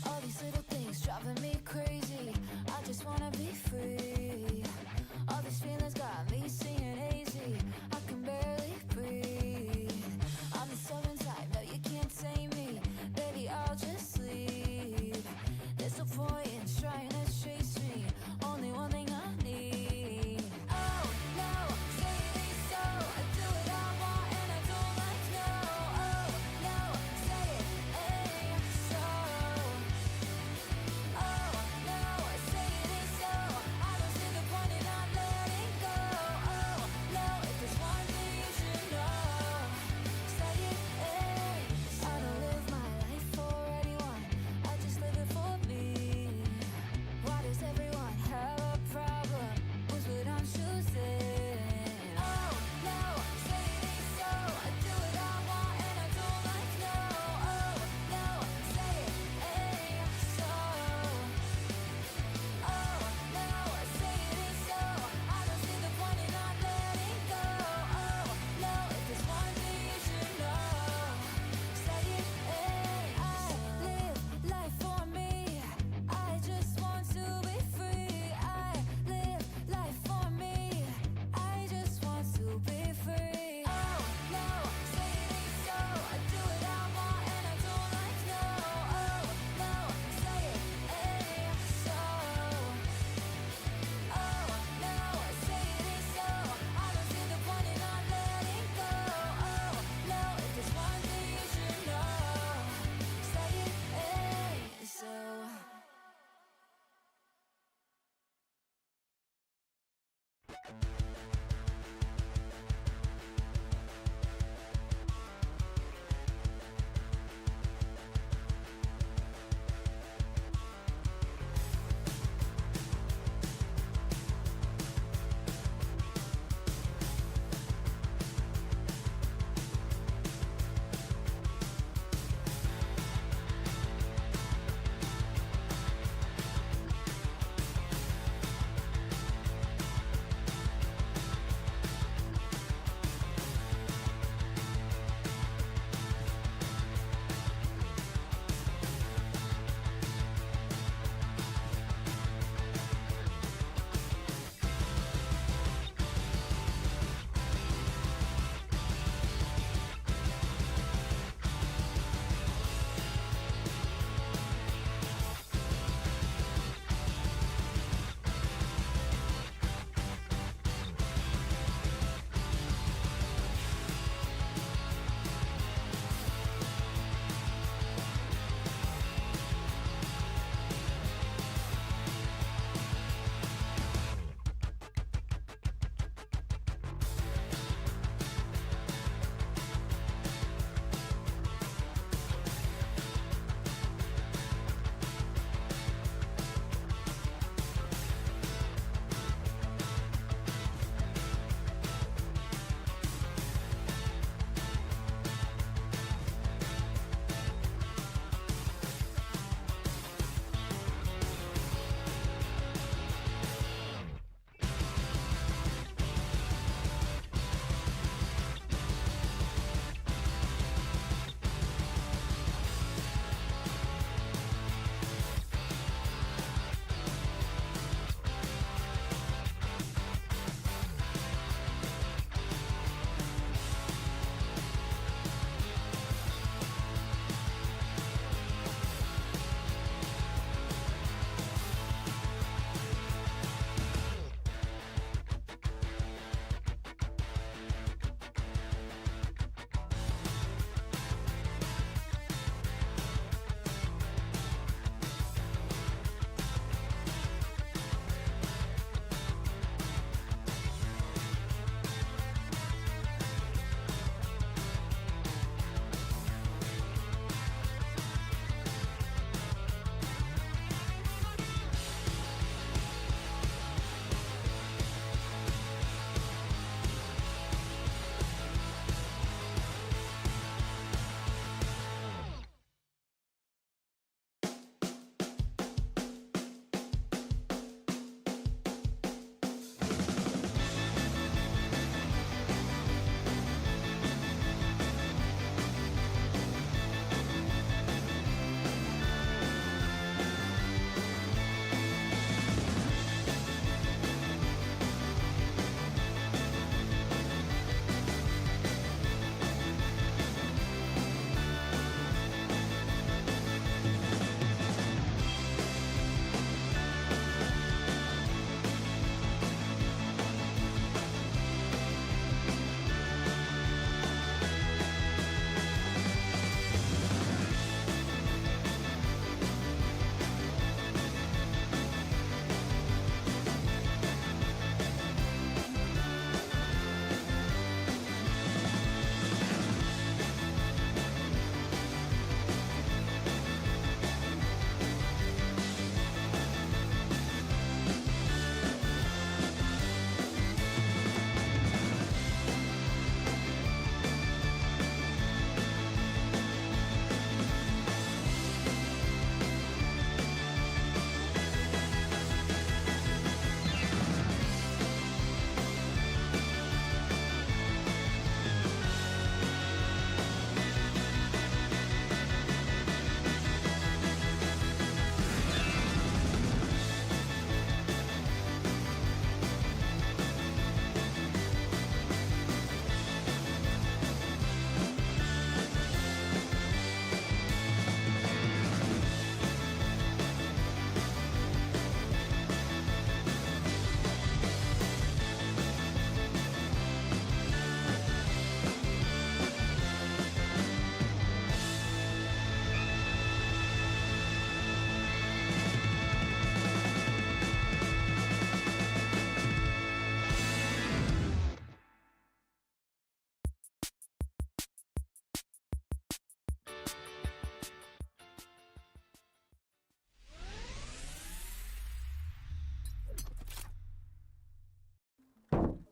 All these little things driving me crazy. I just wanna be free. All these feelings got me seeing hazy. I can barely breathe. I'm the stubborn type, no you can't tame me. Baby, I'll just leave. There's no point in trying to chase me. Only one thing I need. Oh no, say me so. I do what I want and I don't like no.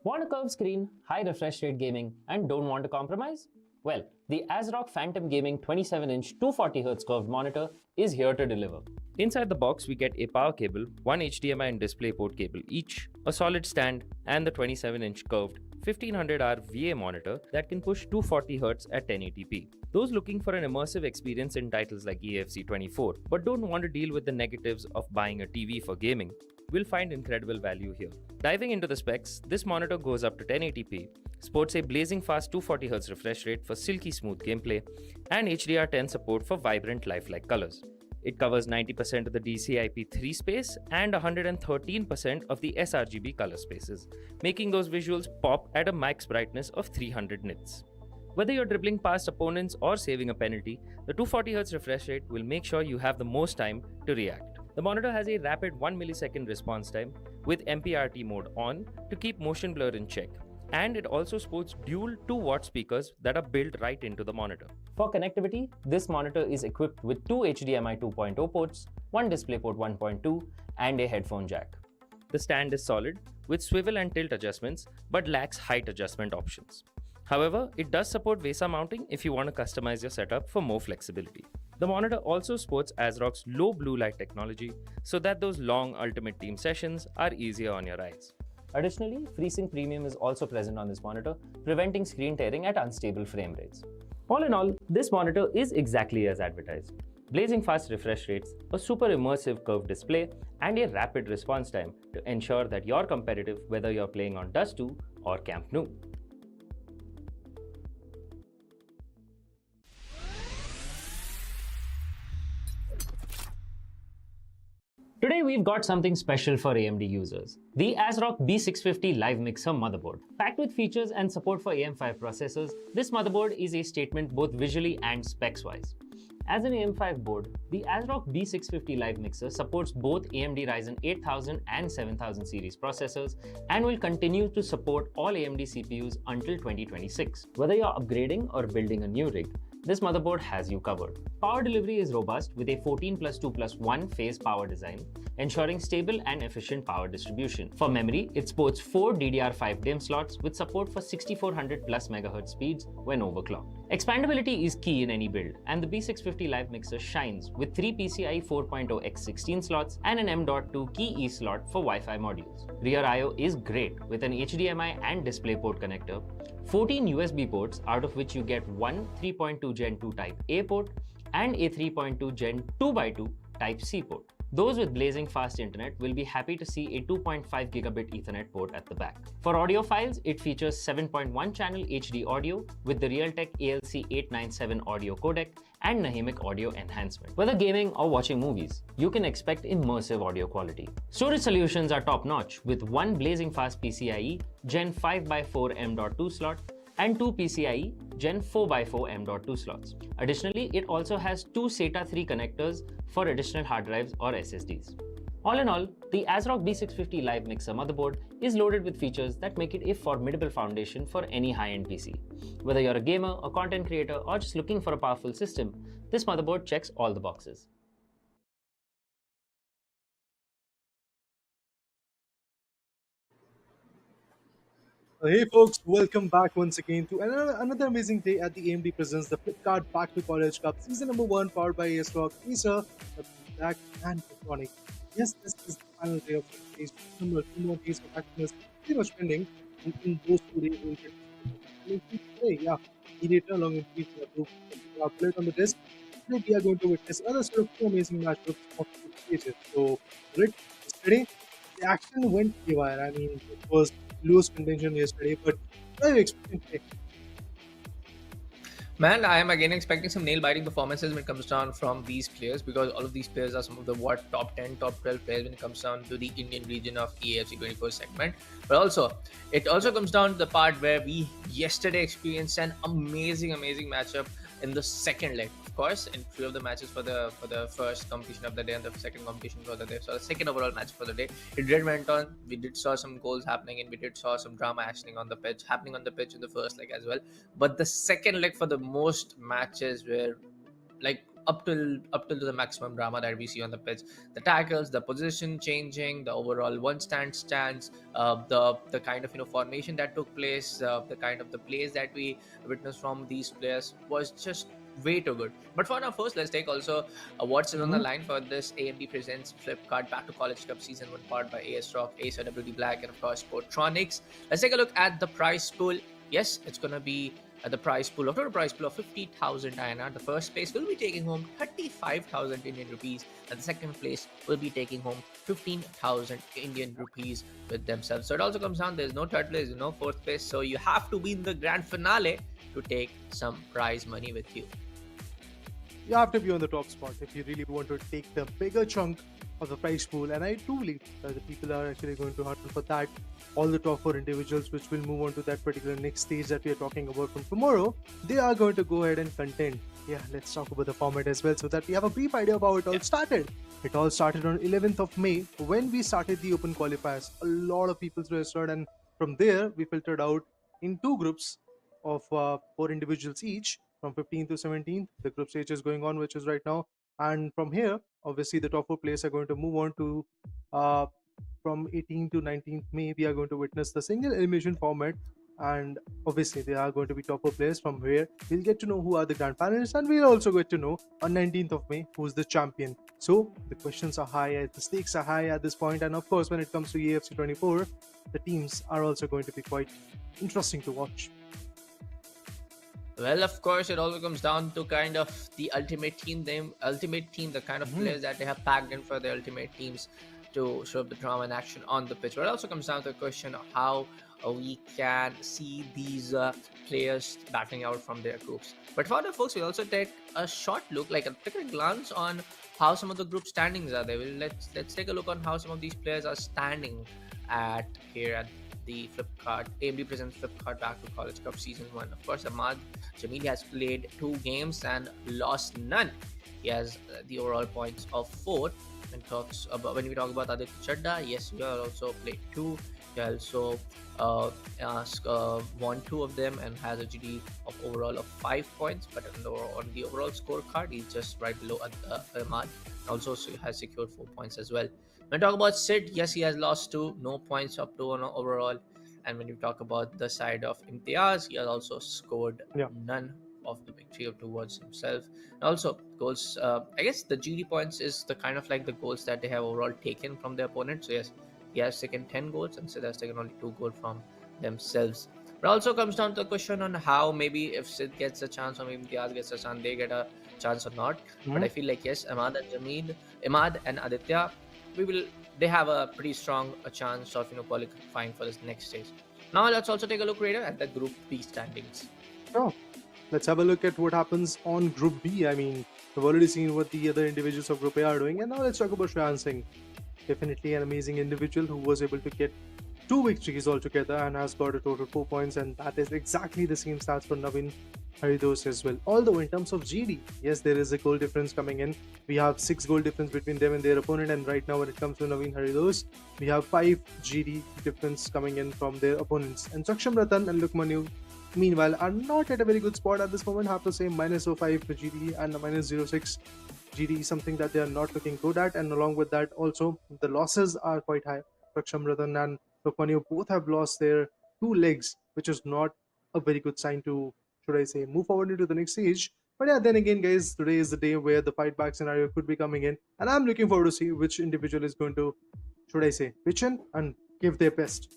Want a curved screen, high refresh rate gaming, and don't want to compromise? Well, the ASRock Phantom Gaming 27-inch 240Hz curved monitor is here to deliver. Inside the box, we get a power cable, one HDMI and DisplayPort cable each, a solid stand, and the 27-inch curved 1500R VA monitor that can push 240Hz at 1080p. Those looking for an immersive experience in titles like EAFC 24 but don't want to deal with the negatives of buying a TV for gaming will find incredible value here. Diving into the specs, this monitor goes up to 1080p, sports a blazing fast 240Hz refresh rate for silky smooth gameplay, and HDR10 support for vibrant lifelike colors. It covers 90% of the DCI-P3 space and 113% of the sRGB color spaces, making those visuals pop at a max brightness of 300 nits. Whether you're dribbling past opponents or saving a penalty, the 240Hz refresh rate will make sure you have the most time to react. The monitor has a rapid 1 millisecond response time with MPRT mode on to keep motion blur in check. And it also sports dual 2-watt speakers that are built right into the monitor. For connectivity, this monitor is equipped with two HDMI 2.0 ports, one DisplayPort 1.2, and a headphone jack. The stand is solid with swivel and tilt adjustments but lacks height adjustment options. However, it does support VESA mounting if you want to customize your setup for more flexibility. The monitor also sports ASRock's low blue light technology so that those long Ultimate Team sessions are easier on your eyes. Additionally, FreeSync Premium is also present on this monitor, preventing screen tearing at unstable frame rates. All in all, this monitor is exactly as advertised. Blazing fast refresh rates, a super immersive curved display, and a rapid response time to ensure that you're competitive whether you're playing on Dust 2 or Camp Nou. Today we've got something special for AMD users. The ASRock B650 Live Mixer motherboard. Packed with features and support for AM5 processors, this motherboard is a statement both visually and specs-wise. As an AM5 board, the ASRock B650 Live Mixer supports both AMD Ryzen 8000 and 7000 series processors and will continue to support all AMD CPUs until 2026. Whether you're upgrading or building a new rig, this motherboard has you covered. Power delivery is robust with a 14+2+1 phase power design, ensuring stable and efficient power distribution. For memory, it sports 4 DDR5 DIMM slots with support for 6400+ MHz speeds when overclocked. Expandability is key in any build, and the B650 Live Mixer shines with 3 PCIe 4.0x16 slots and an M.2 key E slot for Wi-Fi modules. Rear I/O is great with an HDMI and DisplayPort connector, 14 USB ports, out of which you get one 3.2 Gen 2 Type A port and a 3.2 Gen 2x2 Type C port. Those with blazing fast internet will be happy to see a 2.5 gigabit Ethernet port at the back. For audiophiles, it features 7.1 channel HD audio with the Realtek ALC897 audio codec and Nahimic audio enhancement. Whether gaming or watching movies, you can expect immersive audio quality. Storage solutions are top-notch with one blazing fast PCIe Gen 5x4 M.2 slot and two PCIe Gen 4x4 M.2 slots. Additionally, it also has two SATA 3 connectors for additional hard drives or SSDs. All in all, the ASRock B650 Live Mixer motherboard is loaded with features that make it a formidable foundation for any high-end PC. Whether you're a gamer, a content creator, or just looking for a powerful system, this motherboard checks all the boxes. Hey folks, welcome back once again to another amazing day at the AMD presents the Flipkart Back to College Cup Season number 1 powered by ASRock, Acer, Black and Electronic. Yes, this is the final day of the days. Number 2 more days of action is pretty much pending, and in those 2 days we'll get today, yeah, mediator along with the group played on the disc. Today we are going to witness another sort of two amazing matchups of two stages. So, Rick, yesterday the action went haywire. I mean, it was loose contention yesterday, but what are you expecting today? Man, I am again expecting some nail-biting performances when it comes down from these players, because all of these players are some of the top 10, top 12 players when it comes down to the Indian region of EAFC 24 segment. But also, it also comes down to the part where we yesterday experienced an amazing matchup in the second leg. Of course, in three of the matches for the first competition of the day and the second competition for the day. So the second overall match for the day, it did went on. We did saw some goals happening, and we did saw some drama happening on the pitch in the first leg as well. But the second leg for the most matches were like up till the maximum drama that we see on the pitch. The tackles, the position changing, the overall one stance, the kind of formation that took place, the kind of the plays that we witnessed from these players was just way too good. But for now, first let's take also what's on the Mhm. line for this AMD presents Flipkart Back to College Cup Season 1 powered by AS Rock, Acer WD Black, and of course Sportronics. Let's take a look at the prize pool. Yes, it's gonna be the prize pool, total prize pool of 50,000 INR. The first place will be taking home 35,000 Indian rupees, and the second place will be taking home 15,000 Indian rupees with themselves. So it also comes down, there's no third place, there's no fourth place, so you have to be in the grand finale to take some prize money with you. You have to be on the top spot if you really want to take the bigger chunk of the prize pool. And I do believe that the people are actually going to hunt for that. All the top 4 individuals, which will move on to that particular next stage that we are talking about from tomorrow, they are going to go ahead and contend. Yeah, let's talk about the format as well so that we have a brief idea of how it all started. It all started on 11th of May when we started the open qualifiers. A lot of people registered, and from there we filtered out in 2 groups of 4 individuals each from 15th to 17th. The group stage is going on, which is right now. And from here, obviously, the top 4 players are going to move on to from 18th to 19th May. We are going to witness the single elimination format. And obviously, they are going to be top 4 players. From where we'll get to know who are the grand finalists, and we'll also get to know on 19th of May who's the champion. So the questions are high, the stakes are high at this point, and of course, when it comes to EAFC 24, the teams are also going to be quite interesting to watch. Well, of course, it also comes down to kind of the ultimate team, the kind of players that they have packed in for the ultimate teams to show up the drama and action on the pitch. But it also comes down to the question of how we can see these players battling out from their groups. But for the folks, we also take a short look, like take a glance on how some of the group standings are there. Let's take a look on how some of these players are standing at the Flipkart. AMD presents Flipkart Back to College Cup Season 1. Of course, Ahmad Jamil has played 2 games and lost none. He has the overall points of 4. When we talk about Aditya Chadda, yes, we have also played 2. He also won 2 of them and has a GD of overall of 5 points. But on the overall scorecard, he's just right below Ahmad. Also has secured 4 points as well. When we talk about Sid, yes, he has lost 2, no points up to overall. And when you talk about the side of Imtiaz, he has also scored none of the victory towards himself. And also goals, I guess the GD points is the kind of like the goals that they have overall taken from their opponent. So yes, he has taken 10 goals and Sid has taken only 2 goals from themselves. But also comes down to the question on how maybe if Sid gets a chance or maybe Imtiaz gets a chance, they get a chance or not. But I feel like yes, Ahmad and Aditya, they have a pretty strong chance of qualifying for this next stage. Now let's also take a look later at the Group B standings. Sure. Let's have a look at what happens on Group B. I mean, we've already seen what the other individuals of Group A are doing, and now let's talk about Shreyansh. Definitely an amazing individual who was able to get 2 victories altogether and has got a total 4 points, and that is exactly the same stats for Navin Haridos as well. Although in terms of GD, yes, there is a goal difference coming in. We have 6 goal difference between them and their opponent, and right now when it comes to Navin Haridos, we have 5 GD difference coming in from their opponents. And Saksham Ratan and Lukmanu, meanwhile, are not at a very good spot at this moment. Have to say -05 for GD and a -06 GD, something that they are not looking good at. And along with that, also the losses are quite high. Saksham Ratan and Lukmanu both have lost their 2 legs, which is not a very good sign to, should I say, move forward into the next stage. But yeah, then again, guys, today is the day where the fight back scenario could be coming in, and I'm looking forward to see which individual is going to, should I say, pitch in and give their best.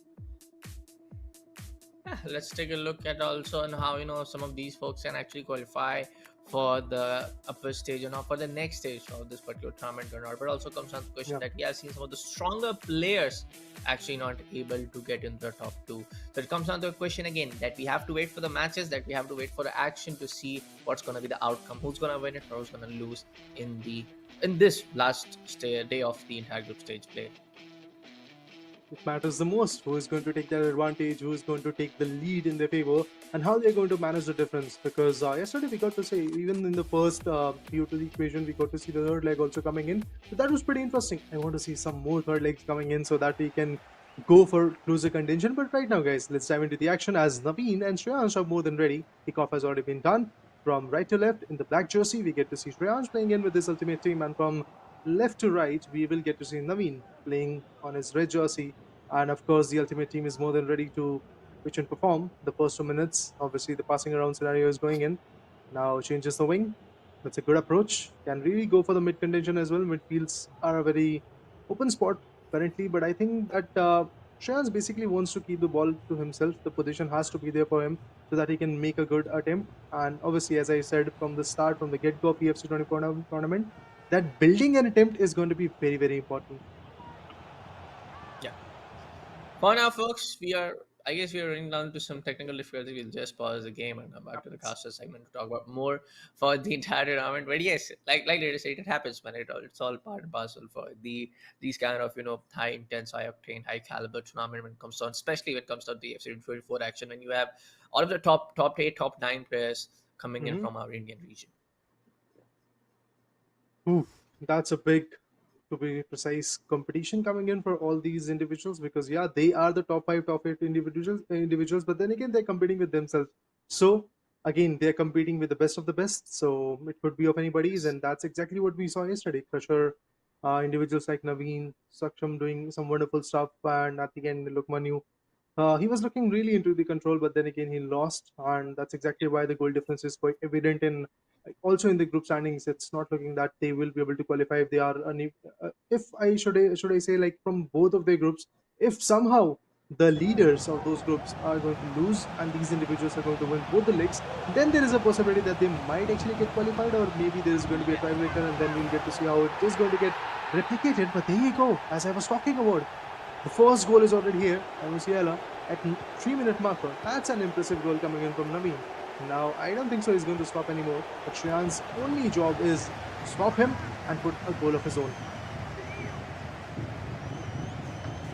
Let's take a look at also on how some of these folks can actually qualify for the upper stage or not, for the next stage of this particular tournament or not. But also comes down to the question that we have seen some of the stronger players actually not able to get in the top 2. So it comes down to a question again that we have to wait for the matches, that we have to wait for the action to see what's going to be the outcome, who's going to win it or who's going to lose in this last day of the entire group stage play. It matters the most. Who is going to take that advantage? Who is going to take the lead in their favor? And how they're going to manage the difference? Because yesterday we got to say, even in the first view to the equation, we got to see the third leg also coming in. So that was pretty interesting. I want to see some more third legs coming in so that we can go for closer contention. But right now, guys, let's dive into the action as Navin and Shreyansh are more than ready. Kickoff has already been done. From right to left in the black jersey, we get to see Shreyansh playing in with his ultimate team, and from left to right, we will get to see Navin playing on his red jersey. And of course, the ultimate team is more than ready to pitch and perform. The first 2 minutes, obviously, the passing around scenario is going in. Now changes the wing. That's a good approach. Can really go for the mid contention as well. Midfields are a very open spot currently, but I think that Shreyans basically wants to keep the ball to himself. The position has to be there for him so that he can make a good attempt. And obviously, as I said from the start, from the get go of EFC 24 tournament, that building an attempt is going to be very, very important. Yeah. For now, folks, I guess we are running down to some technical difficulty. We'll just pause the game and come back to the caster segment to talk about more for the entire tournament. But yes, like later said, it happens, man. It's all part and parcel for these kind of high intense, high octane, high caliber tournament when it comes down, especially when it comes down to the FC 24 action when you have all of the top 8, top 9 players coming in Mhm. from our Indian region. Oof, that's a big, to be precise, competition coming in for all these individuals because yeah, they are the top five, top eight individuals, but then again, they're competing with themselves. So again, they're competing with the best of the best. So it could be of anybody's, Yes. and that's exactly what we saw yesterday. Pressure, individuals like Naveen, Saksham doing some wonderful stuff, and at the end, Lukmanu. He was looking really into the control, but then again he lost, and that's exactly why the goal difference is quite evident in also in the group standings. It's not looking that they will be able to qualify if they are if I should I say like from both of their groups. If somehow the leaders of those groups are going to lose and these individuals are going to win both the legs, then there is a possibility that they might actually get qualified, or maybe there is going to be a tiebreaker, and then we'll get to see how it is going to get replicated. But there you go, as I was talking about. The first goal is already here by Musiala at 3-minute marker. That's an impressive goal coming in from Naveen. Now, I don't think so he's going to stop anymore, but Shreyan's only job is to stop him and put a goal of his own.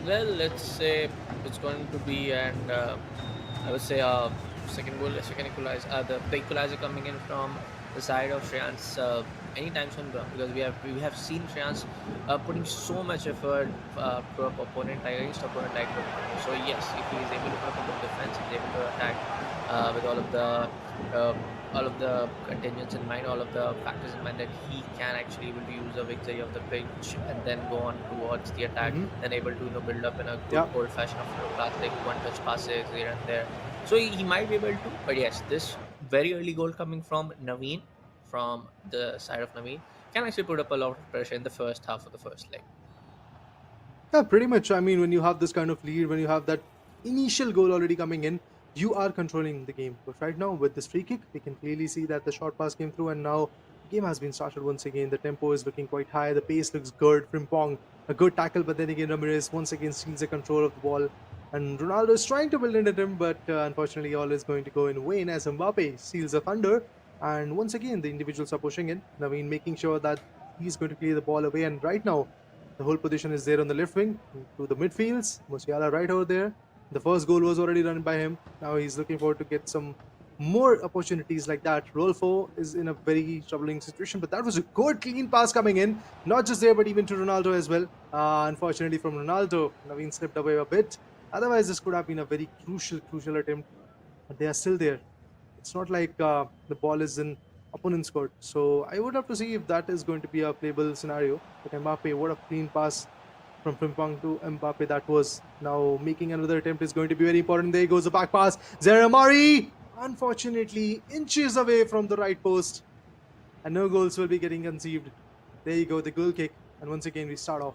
Well, let's say it's going to be, and I would say second goal, second equalizer, the equalizer coming in from the side of Shreyansh anytime soon, bro, because we have seen Shreyansh putting so much effort to a opponent like against opponent like Lukman. So yes, if he is able to put up a good defense, he's able to attack with uh, all of the contingents in mind, all of the factors in mind that he can actually able to use the victory of the pitch and then go on towards the attack, Mm-hmm. then able to build up in a good Yeah. old fashioned of classic one touch passes here and there. So he might be able to, but yes, this very early goal coming from Naveen, from the side of Naveen, can actually put up a lot of pressure in the first half of the first leg. Yeah, pretty much. I mean, when you have this kind of lead, when you have that initial goal already coming in, you are controlling the game. But right now, with this free kick, we can clearly see that the short pass came through, and now the game has been started once again. The tempo is looking quite high, the pace looks good. Frimpong, a good tackle, but then again, Ramirez once again steals the control of the ball. And Ronaldo is trying to build into him, but unfortunately, all is going to go in vain as Mbappe steals the thunder. And once again, the individuals are pushing in. Naveen making sure that he's going to clear the ball away. And right now, the whole position is there on the left wing to the midfields. Musiala right over there. The first goal was already done by him. Now he's looking forward to get some more opportunities like that. Rolfo is in a very troubling situation, but that was a good clean pass coming in. Not just there, but even to Ronaldo as well. Unfortunately, from Ronaldo, Naveen slipped away a bit. Otherwise, this could have been a very crucial attempt. But they are still there. It's not like the ball is in opponent's court. So I would have to see if that is going to be a playable scenario. But Mbappe, what a clean pass from Frimpong to Mbappe that was. Now making another attempt is going to be very important. There goes the back pass. Zeramari, unfortunately, inches away from the right post. And no goals will be getting conceived. There you go, the goal kick. And once again, we start off.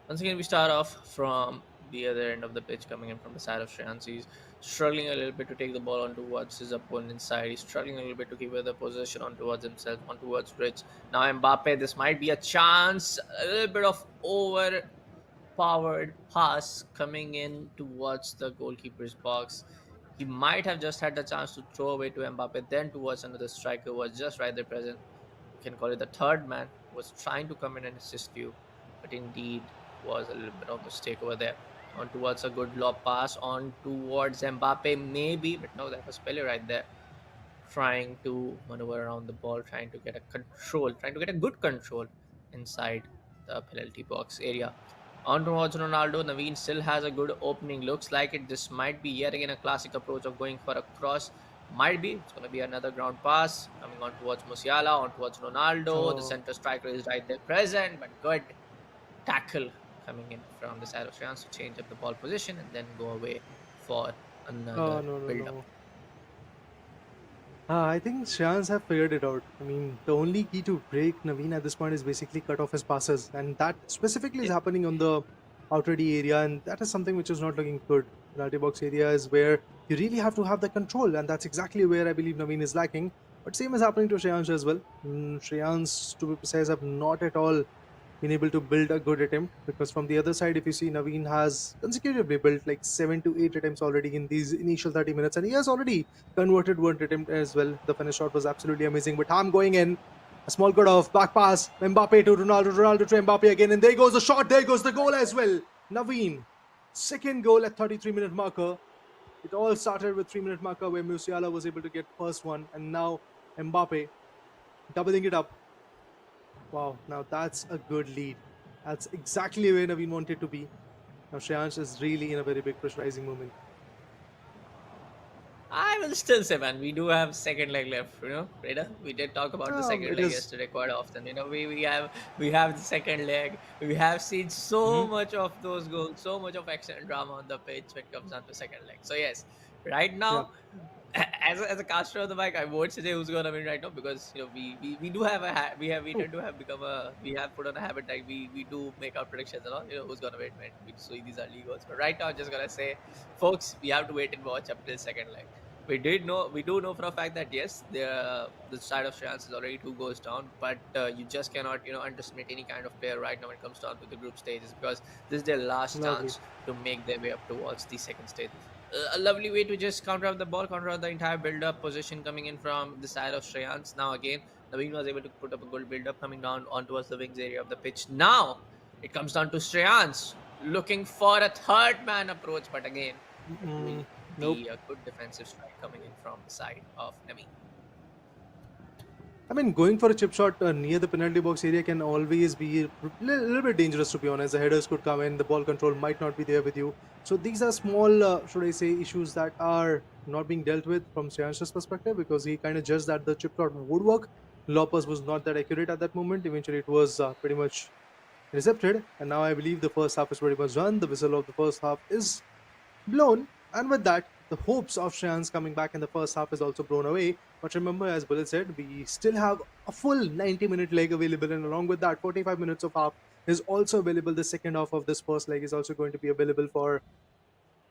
Once again, we start off from the other end of the pitch, coming in from the side of Shreyansh. He's struggling a little bit to take the ball on towards his opponent's side. He's struggling a little bit to keep the possession on towards himself, on towards Rich. Now Mbappe, this might be a chance. A little bit of overpowered pass coming in towards the goalkeeper's box. He might have just had the chance to throw away to Mbappe, then towards another striker who was just right there present. You can call it the third man, who was trying to come in and assist you, but indeed was a little bit of mistake over there. On towards a good lob pass, on towards Mbappe, maybe, but no, that was Pele right there, trying to maneuver around the ball, trying to get a good control inside the penalty box area. On towards Ronaldo, Navin still has a good opening. Looks like it. This might be yet again a classic approach of going for a cross. Might be. It's going to be another ground pass coming on towards Musiala, on towards Ronaldo. The Oh, center striker is right there present, but good tackle coming in from the side of Shreyansh to change up the ball position and then go away for oh another no, no, build up. no. I think Shreyansh have figured it out. I mean, the only key to break Naveen at this point is basically cut off his passes, and that specifically is happening on the outer D area, and that is something which is not looking good. Penalty box area is where you really have to have the control, and that's exactly where I believe Naveen is lacking. But same is happening to Shreyansh as well. Shreyansh, to be precise, have not at all been able to build a good attempt, because from the other side, if you see, Naveen has consecutively built like 7 to 8 attempts already in these initial 30 minutes, and he has already converted one attempt as well. The finish shot was absolutely amazing, but Ham going in, a small cut off, back pass, Mbappe to Ronaldo, Ronaldo to Mbappe again, and there goes the shot, there goes the goal as well. Naveen, second goal at 33-minute marker. It all started with 3-minute marker where Musiala was able to get first one, and now Mbappe doubling it up. Wow, now that's a good lead. That's exactly where Naveen wanted to be. Now Shreyansh is really in a very big pressurizing moment. I will still say, man, we do have second leg left. Reda, we did talk about the second It leg is. yesterday quite often. We have the second leg. We have seen so Mhm. much of those goals, so much of action and drama on the pitch when it comes down to second leg. So yes, right Yeah. now, as a caster of the mic, I won't say who's gonna win right now, because we do have we Oh, tend to have become a we have put on a habit, like we do make our predictions and all. Who's gonna win when we see these early goals. But right now, I'm just gonna say, folks, we have to wait and watch up till second leg. We do know for a fact that yes, the side of Shreyansh is already 2 goals down, but you just cannot underestimate any kind of player right now when it comes down to the group stages, because this is their last lovely. chance to make their way up towards the second stage. A lovely way to just counter up the ball, counter out the entire build-up position coming in from the side of Shreyansh. Now again, Naveen was able to put up a good build-up coming down on towards the wings area of the pitch. Now it comes down to Shreyansh looking for a third man approach, but again, it will Nope. be a good defensive strike coming in from the side of Naveen. I mean, going for a chip shot near the penalty box area can always be a little bit dangerous, to be honest. The headers could come in, the ball control might not be there with you. So these are small, should I say, issues that are not being dealt with from Shreyansh's perspective, because he kind of judged that the chip shot would work. Lopez was not that accurate at that moment. Eventually, it was pretty much recepted, and now I believe the first half is pretty much done. The whistle of the first half is blown, and with that, the hopes of Shreyansh coming back in the first half is also blown away. But remember, as Bullet said, we still have a full 90-minute leg available, and along with that, 45 minutes of half is also available. The second half of this first leg is also going to be available for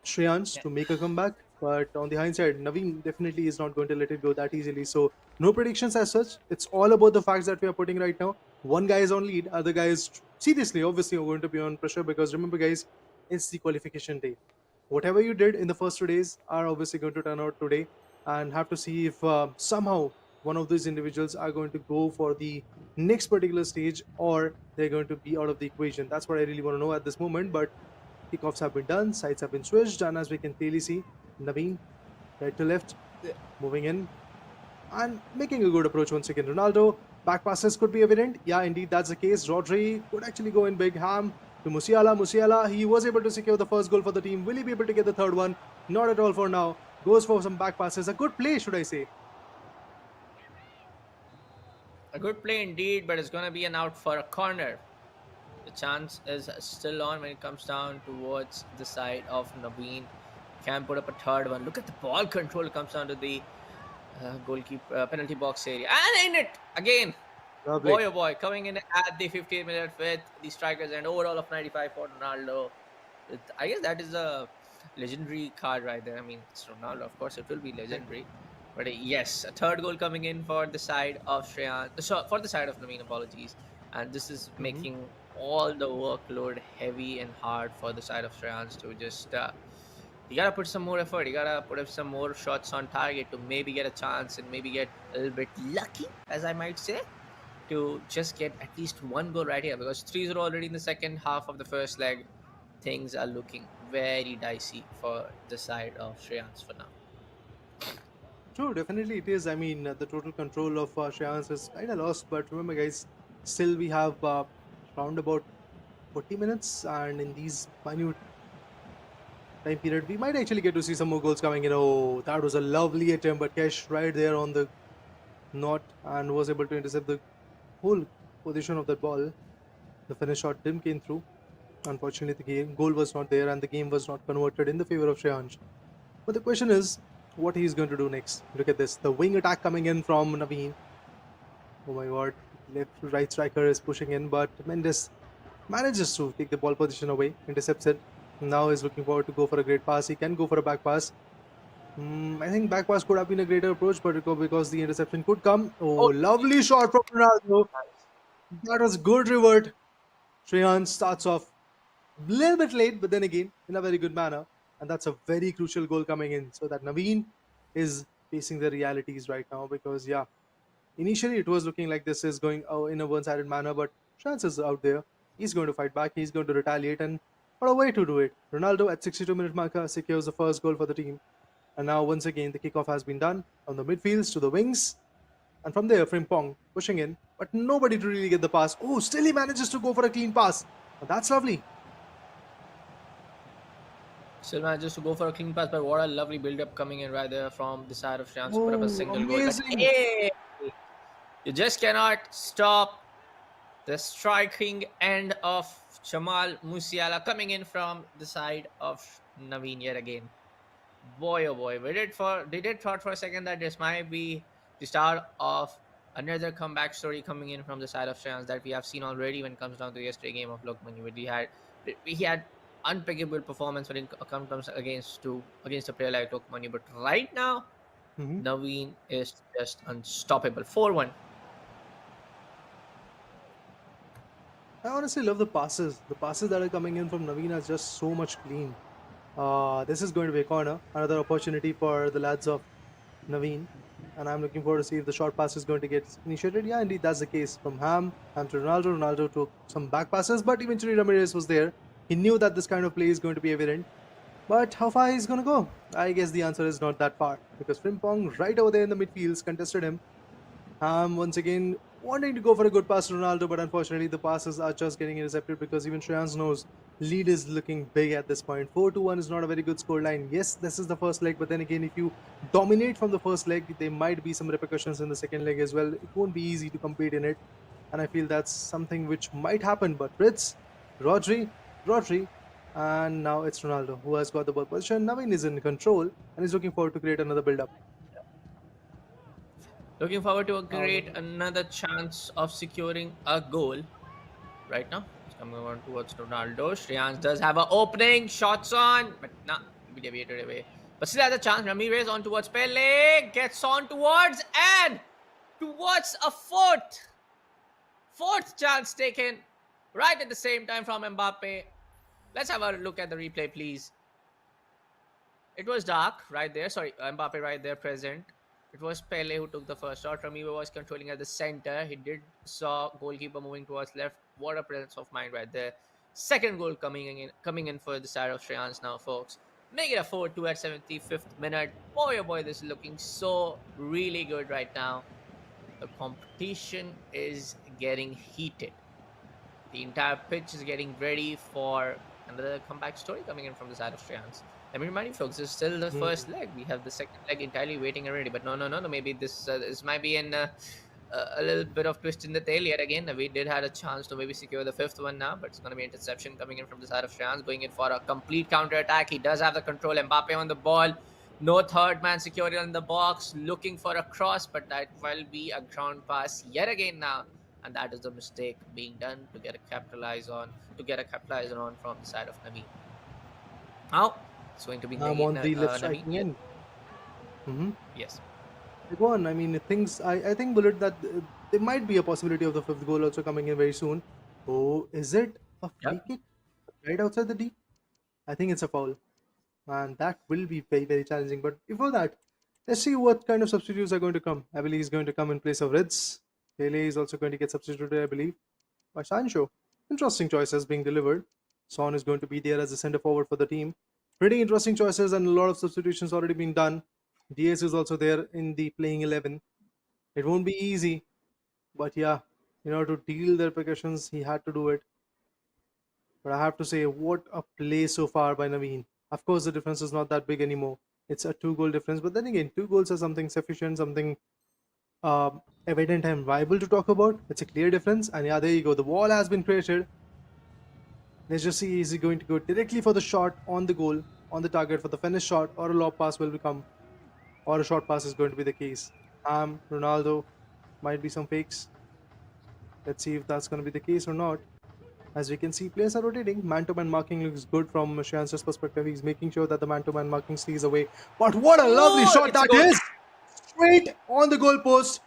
Shreyansh Yeah. to make a comeback. But on the hindsight, Naveen definitely is not going to let it go that easily. So no predictions as such. It's all about the facts that we are putting right now. One guy is on lead, other guy is seriously, obviously, are going to be on pressure, because remember, guys, it's the qualification day. Whatever you did in the first 2 days are obviously going to turn out today, and have to see if somehow one of these individuals are going to go for the next particular stage, or they're going to be out of the equation. That's what I really want to know at this moment. But kickoffs have been done, sides have been switched, and as we can clearly see, Naveen right to left, moving in and making a good approach once again. Ronaldo, back passes could be evident. Yeah, indeed, that's the case. Rodri could actually go in big. Ham to Musiala. Musiala, he was able to secure the first goal for the team. Will he be able to get the third one? Not at all for now. Goes for some back passes. A good play, should I say. A good play indeed, but it's going to be an out for a corner. The chance is still on when it comes down towards the side of Naveen. Can put up a third one. Look at the ball control. It comes down to the goalkeeper penalty box area, and in it again. Lovely. Boy, oh boy, coming in at the 58th minute with the strikers and overall of 95 for Ronaldo. I guess that is a legendary card right there. I mean, it's Ronaldo, of course, it will be legendary. But yes, a third goal coming in for the side of Shreyansh, for the side of Naveen, apologies. And this is Mhm. making all the workload heavy and hard for the side of Shreyansh to just. You gotta put some more effort. You gotta put up some more shots on target to maybe get a chance and maybe get a little bit lucky, as I might say, to just get at least one goal right here, because 3-0 already in the second half of the first leg. Things are looking very dicey for the side of Shreyansh for now. True, definitely it is. I mean, the total control of Shreyansh is kind of lost. But remember, guys, still we have round about 40 minutes, and in these minute time period, we might actually get to see some more goals coming in. Oh, that was a lovely attempt, but Kesh right there on the knot and was able to intercept the whole position of that ball. The finish shot didn't came through. Unfortunately, the goal was not there, and the game was not converted in the favor of Shreyansh. But the question is, what he's going to do next. Look at this, the wing attack coming in from Navin. Oh my god, left right striker is pushing in, but Mendes manages to take the ball position away, intercepts it. Now he's looking forward to go for a great pass. He can go for a back pass. I think back pass could have been a greater approach, but because the interception could come. Oh, Oh, lovely shot from Ronaldo. That was good revert. Shreyan starts off a little bit late, but then again in a very good manner, and that's a very crucial goal coming in. So that Naveen is facing the realities right now, because yeah, initially it was looking like this is going in a one-sided manner, but Chance is out there. He's going to fight back. He's going to retaliate, and what a way to do it! Ronaldo at 62-minute marker secures the first goal for the team, and now once again the kickoff has been done from the midfields to the wings, and from there Frimpong pushing in, but nobody to really get the pass. Oh, still he manages to go for a clean pass. That's lovely. still manages to go for a clean pass, but what a lovely build-up coming in right there from the side of Shreyansh to put up a Oh, single goal. But amazing! hey, you just cannot stop the striking end of Jamal Musiala coming in from the side of Navin yet again. Boy, oh boy, they did thought for a second that this might be the start of another comeback story coming in from the side of Shreyansh that we have seen already when it comes down to yesterday game of Lokman. We had unpickable performance when it comes against a player like Lokman, but right now Mhm. Naveen is just unstoppable. 4-1. I honestly love the passes. The passes that are coming in from Naveen are just so much clean. This is going to be a corner, another opportunity for the lads of Naveen, and I'm looking forward to see if the short pass is going to get initiated. Yeah, indeed, that's the case. From Ham to Ronaldo. Ronaldo took some back passes, but eventually Ramirez was there. He knew that this kind of play is going to be evident. But how far he's going to go? I guess the answer is not that far, because Frimpong right over there in the midfields contested him. Once again wanting to go for a good pass to Ronaldo, but unfortunately the passes are just getting intercepted, because even Shreyansh knows lead is looking big at this point. 4-1 is not a very good scoreline. Yes, this is the first leg, but then again, if you dominate from the first leg, there might be some repercussions in the second leg as well. It won't be easy to compete in it, and I feel that's something which might happen. But Ritz, Rodri, and now it's Ronaldo who has got the ball position. Navin is in control and is looking forward to create another build-up. Looking forward to a Uh, great another chance of securing a goal. Right now, it's coming on towards Ronaldo. Shreyansh does have an opening, shots on, but nah, be deviated away. But still has a chance. Ramirez on towards Pele, gets on towards a fourth chance taken right at the same time from Mbappe. Let's have a look at the replay, please. It was dark right there. Sorry, Mbappe right there present. It was Pele who took the first shot. Ramiro was controlling at the center. He did saw goalkeeper moving towards left. What a presence of mind right there. Second goal coming in for the side of Shreyansh now, folks. Make it a 4-2 at 75th minute. Boy, oh boy, this is looking so really good right now. The competition is getting heated. The entire pitch is getting ready for another comeback story coming in from the side of Shreyansh. Let me remind you, folks, this is still the hmm. first leg. We have the second leg entirely waiting already. But no. Maybe this might be a little bit of twist in the tail yet again. We did have a chance to maybe secure the fifth one now, but it's going to be interception coming in from the side of Shreyansh, going in for a complete counter attack. He does have the control. Mbappe on the ball. No third man security on the box, looking for a cross, but that will be a ground pass yet again now, and that is the mistake being done to get a capitalizer on from the side of Naveen. Now it's going to be I'm on the left Naveen. striking Yes, end. Hmm. yes. Go on. I mean, things. I think Bullet that there might be a possibility of the fifth goal also coming in very soon. Oh, is it a free Yep. kick right outside the D? I think it's a foul, and that will be very challenging. But before that, let's see what kind of substitutes are going to come. I believe he's going to come in place of Ritz. Pele is also going to get substituted, I believe, by Sancho. Interesting choices being delivered. Son is going to be there as a centre forward for the team. Pretty interesting choices, and a lot of substitutions already been done. DS is also there in the playing 11. It won't be easy, but yeah, in order to deal the repercussions, he had to do it. But I have to say, what a play so far by Naveen. Of course, the difference is not that big anymore. It's a 2 goal difference. But then again, 2 goals are something sufficient, something evident and viable to talk about. It's a clear difference. And yeah, there you go. The wall has been created. Let's just see, is he going to go directly for the shot on the goal, on the target for the finish shot, or a lob pass will become, or a short pass is going to be the case. Ronaldo, might be some fakes. Let's see if that's going to be the case or not. As we can see, players are rotating. Man-to-man marking looks good from Shreyansh's perspective. He's making sure that the man-to-man marking stays away. But what a lovely Oh, shot it's a that goal. is! Straight on the goalpost.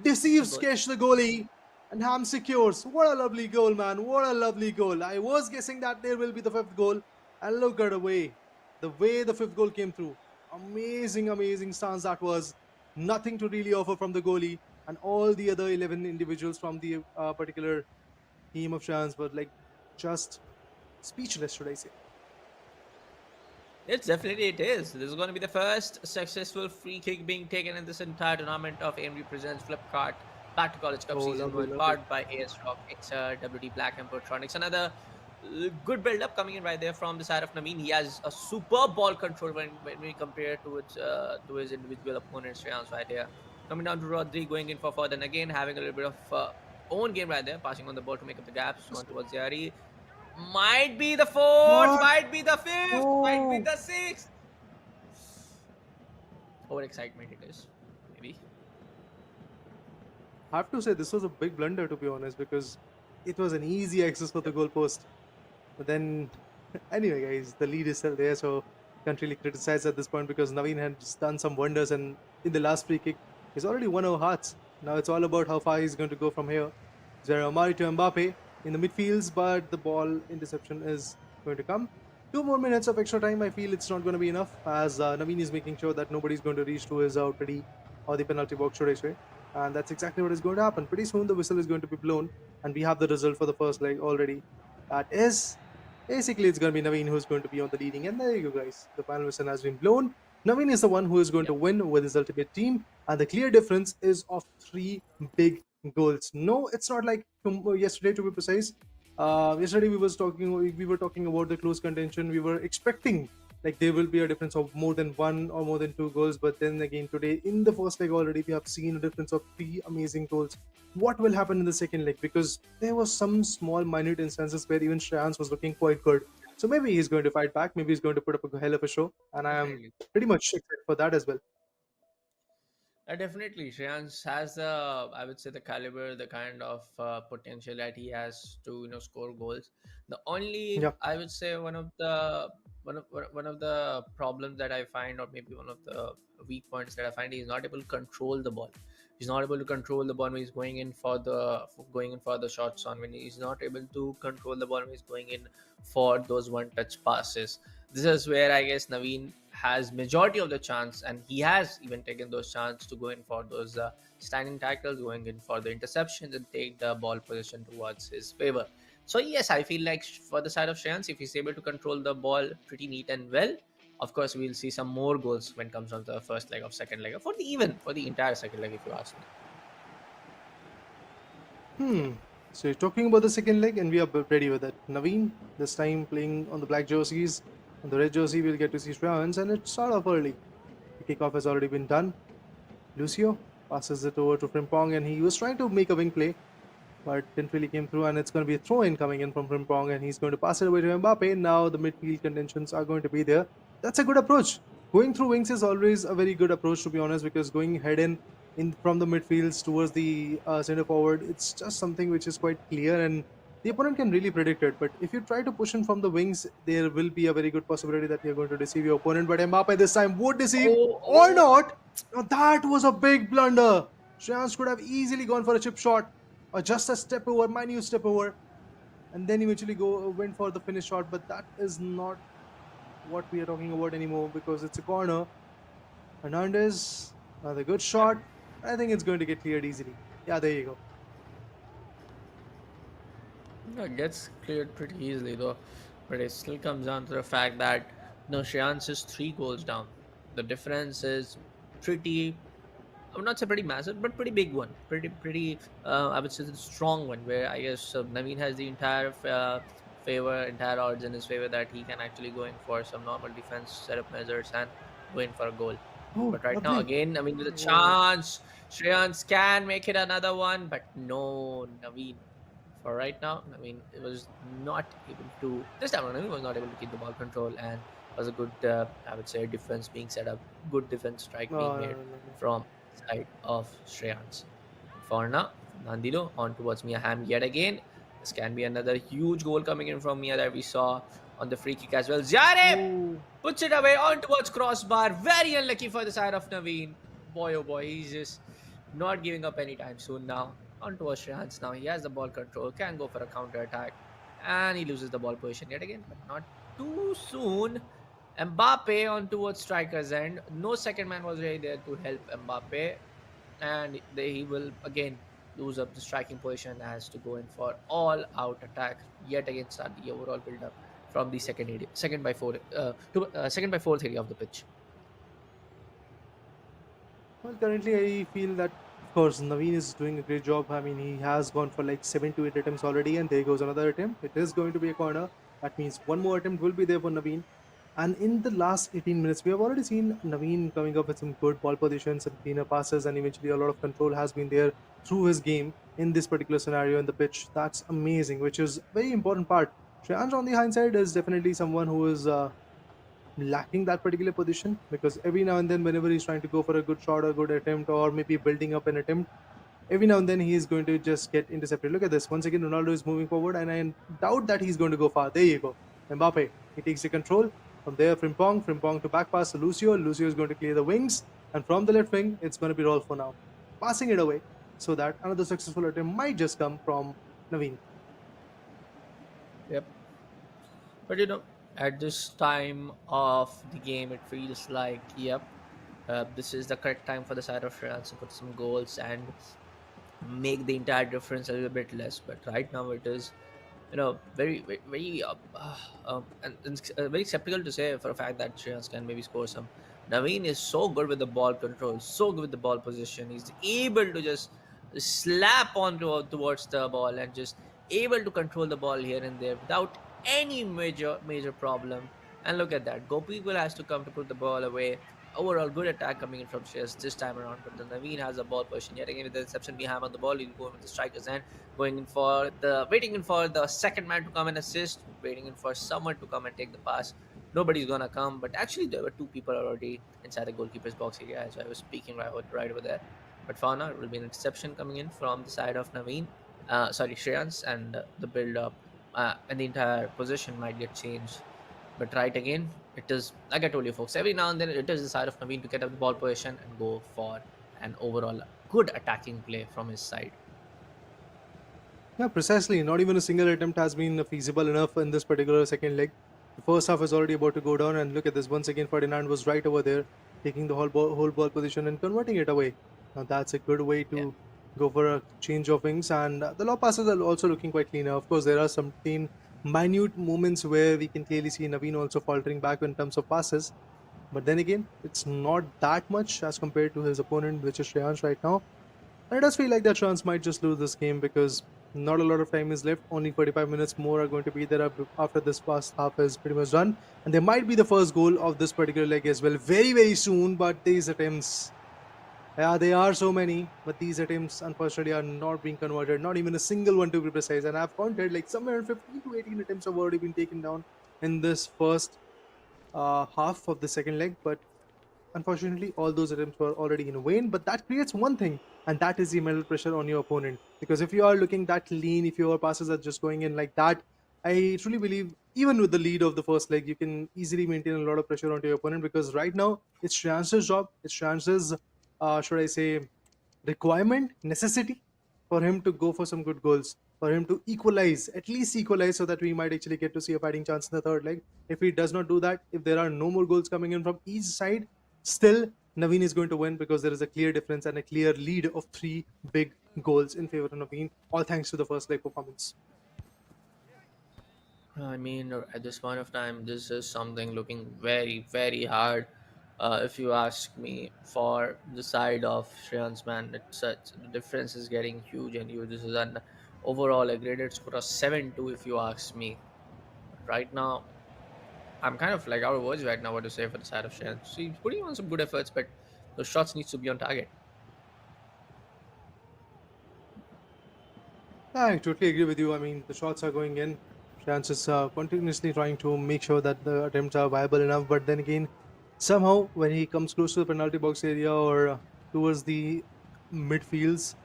Deceives Goal. Kesh the goalie. And Ham secures. What a lovely goal, man. What a lovely goal. I was guessing that there will be the 5th goal. And look at the way the 5th goal came through. Amazing, amazing stance that was. Nothing to really offer from the goalie. And all the other 11 individuals from the particular team of Shans were like just speechless, should I say. It's definitely it is. This is going to be the first successful free kick being taken in this entire tournament of AMD presents Flipkart Back to College Cup Oh, Season lovely, 1, lovely. powered by AS Rock, XR, WD Black and Portronics. Another good build-up coming in right there from the side of Navin. He has a superb ball control when we compare to his individual opponent Shreyansh right here. Coming down to Rodri, going in for further, and again having a little bit of own game right there, passing on the ball to make up the gaps. One towards Yari. Might be the fourth, What? might be the fifth, might be Oh, the sixth. Overexcitement it is, maybe. I have to say this was a big blunder, to be honest, because it was an easy access for the goalpost. But then, anyway, guys, the lead is still there, so can't really criticize at this point because Naveen has done some wonders, and in the last free kick, he's already won our hearts. Now it's all about how far he's going to go from here. Zero Amari to Mbappe in the midfields, but the ball interception is going to come. 2 more minutes of extra time. I feel it's not going to be enough, as Naveen is making sure that nobody's going to reach to his outer or the penalty box, should I say. And that's exactly what is going to happen. Pretty soon the whistle is going to be blown, and we have the result for the first leg already. That is basically it's going to be Naveen who's going to be on the leading. And there you go, guys. The final whistle has been blown. Naveen is the one who is going to win with his ultimate team, and the clear difference is of 3 big goals. No, it's not like yesterday, to be precise. Yesterday we were talking about the close contention. We were expecting like there will be a difference of more than 1 or more than 2 goals, but then again today in the first leg already we have seen a difference of 3 amazing goals. What will happen in the second leg? Because there was some small minute instances where even Shreyansh was looking quite good. So maybe he's going to fight back, maybe he's going to put up a hell of a show, and I am Definitely. pretty much excited for that as well. Definitely, Shreyansh has I would say, the caliber, the kind of potential that he has to score goals. The only, Yeah. I would say, one of the problems that I find, or maybe one of the weak points that I find, he's not able to control the ball. He's not able to control the ball when he's going in for the shots on. When he's not able to control the ball when he's going in for those one-touch passes. This is where I guess Naveen has majority of the chance, and he has even taken those chances to go in for those standing tackles, going in for the interceptions, and take the ball position towards his favor. So yes, I feel like for the side of Shreyansh, if he's able to control the ball pretty neat and well, of course we'll see some more goals when it comes on the first leg of second leg, or for the entire second leg, if you ask me. Yeah. So you're talking about the second leg, and we are ready with it. Naveen, this time playing on the black jerseys. On the red jersey, we'll get to see Shreyansh, and it's sort of early. The kickoff has already been done. Lucio passes it over to Frimpong, and he was trying to make a wing play, but didn't really came through, and it's going to be a throw-in coming in from Frimpong, and he's going to pass it away to Mbappe. Now the midfield contentions are going to be there. That's a good approach. Going through wings is always a very good approach, to be honest, because going head in from the midfields towards the center forward, it's just something which is quite clear, and the opponent can really predict it. But if you try to push in from the wings, there will be a very good possibility that you're going to deceive your opponent. But Mbappe this time would deceive Oh, or oh. not. Now that was a big blunder. Shreyansh could have easily gone for a chip shot or just a step over, minute step over, and then eventually went for the finish shot. But that is not what we are talking about anymore because it's a corner. Hernandez, another good shot. I think it's going to get cleared easily. Yeah, there you go. No, it gets cleared pretty easily though, but it still comes down to the fact that Shreyansh is 3 goals down. The difference is pretty, I would not say pretty massive, but pretty big one. Pretty. I would say the strong one. Where I guess Naveen has the entire favor, entire odds in his favor that he can actually go in for some normal defense setup measures and go in for a goal. Oh, But right now, lovely. again, I mean, with a Oh, chance, Shreyansh can make it another one, but no, Navin. For right now, Navin was not able to. This time around, Navin was not able to keep the ball control, and was a good, I would say, defense being set up, good defense strike being no, no, made no, no, no. from side of Shreyansh. For now, Nandino on towards Mia Ham yet again. This can be another huge goal coming in from Mia that we saw on the free kick as well. Zare Oh, puts it away on towards crossbar. Very unlucky for the side of Naveen. Boy, oh boy, he's just not giving up anytime soon now. On towards Shreyansh now. He has the ball control, can go for a counter attack, and he loses the ball position yet again, but not too soon. Mbappe on towards striker's end. No second man was really there to help Mbappe, and he will again lose up the striking position as to go in for all out attack yet again, start the overall build up from the second by four second by fourth area of the pitch. well, currently I feel that, of course, Naveen is doing a great job. I mean, he has gone for like 7 to 8 attempts already, and there goes another attempt. It is going to be a corner. That means one more attempt will be there for Naveen. And in the last 18 minutes, we have already seen Naveen coming up with some good ball positions, some cleaner passes, and eventually a lot of control has been there through his game in this particular scenario in the pitch. That's amazing, which is a very important part. Shreyansh, on the hindsight, is definitely someone who is lacking that particular position, because every now and then, whenever he's trying to go for a good shot or good attempt, or maybe building up an attempt, every now and then he is going to just get intercepted. Look at this. Once again, Ronaldo is moving forward, and I doubt that he's going to go far. There you go. Mbappe. He takes the control. From there, Frimpong. Frimpong to back pass to Lucio. Lucio is going to clear the wings. And from the left wing, it's going to be Rolfo now. Passing it away so that another successful attempt might just come from Naveen. Yep. But you know, at this time of the game, it feels like, yep, this is the correct time for the side of France to put some goals and make the entire difference a little bit less. But right now, it is, you know, very and it's very skeptical to say for a fact that Shreyans can maybe score some. Naveen is so good with the ball control, so good with the ball position. He's able to just slap on towards the ball and just able to control the ball here and there without any major problem. And look at that, Go People has to come to put the ball away. Overall, good attack coming in from Shreyas this time around. But then Naveen has a ball position yet again with the reception we have on the ball. He'll go in with the striker's hand, waiting in for the second man to come and assist, waiting in for someone to come and take the pass. Nobody's gonna come, but actually there were two people already inside the goalkeeper's box area as I was speaking right over there. But for now, it will be an exception coming in from the side of Naveen, sorry, Shreyans, and the build up and the entire position might get changed. But right again, it is like I told you, folks. Every now and then, it is the side of Naveen to get up the ball position and go for an overall good attacking play from his side. Yeah, precisely. Not even a single attempt has been feasible enough in this particular second leg. The first half is already about to go down, and look at this. Once again, Ferdinand was right over there, taking the whole ball position and converting it away. Now that's a good way Yeah. to go for a change of wings, and the low passes are also looking quite cleaner. Of course, there are some minute moments where we can clearly see Naveen also faltering back in terms of passes. But then again, it's not that much as compared to his opponent, which is Shreyansh right now. And it does feel like that Shans might just lose this game because not a lot of time is left. Only 45 minutes more are going to be there after this past half is pretty much done. And there might be the first goal of this particular leg as well very soon. But these attempts, yeah, they are so many. But these attempts, unfortunately, are not being converted. Not even a single one to be precise. And I've counted like somewhere around 15 to 18 attempts have already been taken down in this first half of the second leg. But unfortunately, all those attempts were already in vain, but that creates one thing, and that is the mental pressure on your opponent. Because if you are looking that lean, if your passes are just going in like that, I truly believe even with the lead of the first leg, you can easily maintain a lot of pressure onto your opponent. Because right now, it's Shreyansh's job, it's Shreyansh's, should I say, requirement, necessity for him to go for some good goals, for him to equalize, at least equalize, so that we might actually get to see a fighting chance in the third leg. If he does not do that, if there are no more goals coming in from each side, still Naveen is going to win because there is a clear difference and a clear lead of three big goals in favor of Naveen, all thanks to the first leg performance. I mean, at this point of time, this is something looking very hard. If you ask me, for the side of Shreyans, man, the difference is getting huge and huge. This is an overall a graded score of 7-2, if you ask me. right now, I'm kind of like out of words right now what to say for the side of Shreyansh. He's putting on some good efforts, but those shots needs to be on target. I totally agree with you. I mean, the shots are going in. Shreyansh is continuously trying to make sure that the attempts are viable enough. But then again, somehow when he comes close to the penalty box area or towards the midfields,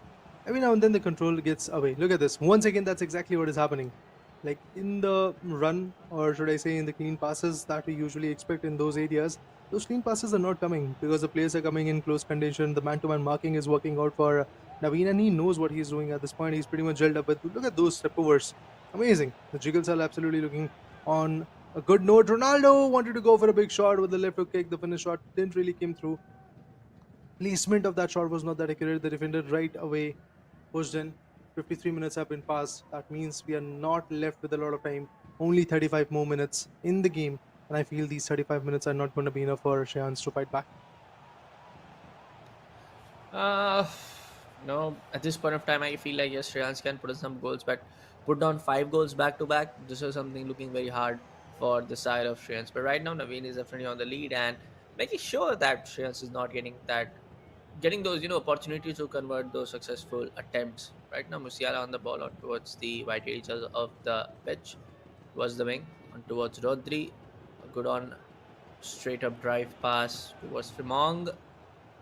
every now and then the control gets away. Look at this. Once again, that's exactly what is happening. Like in the run, or should I say, in the clean passes that we usually expect in those areas, those clean passes are not coming because the players are coming in close condition. The man-to-man marking is working out for Navin, and he knows what he's doing at this point. He's pretty much gelled up with. Look at those step overs. Amazing. The jiggles are absolutely looking on a good note. Ronaldo wanted to go for a big shot with the left hook kick. The finish shot didn't really come through. Placement of that shot was not that accurate. The defender right away pushed in. 53 minutes have been passed. That means we are not left with a lot of time. Only 35 more minutes in the game. And I feel these 35 minutes are not going to be enough for Shreyansh to fight back. Uh, no, at this point of time, I feel like yes, Shreyansh can put in some goals, but put down 5 goals back to back. This is something looking very hard for the side of Shreyansh. But right now, Navin is definitely on the lead and making sure that Shreyansh is not getting those opportunities to convert those successful attempts. Right now, Musiala on the ball on towards the right edges of the pitch, towards the wing, on towards Rodri. A good on straight up drive pass towards Fremong.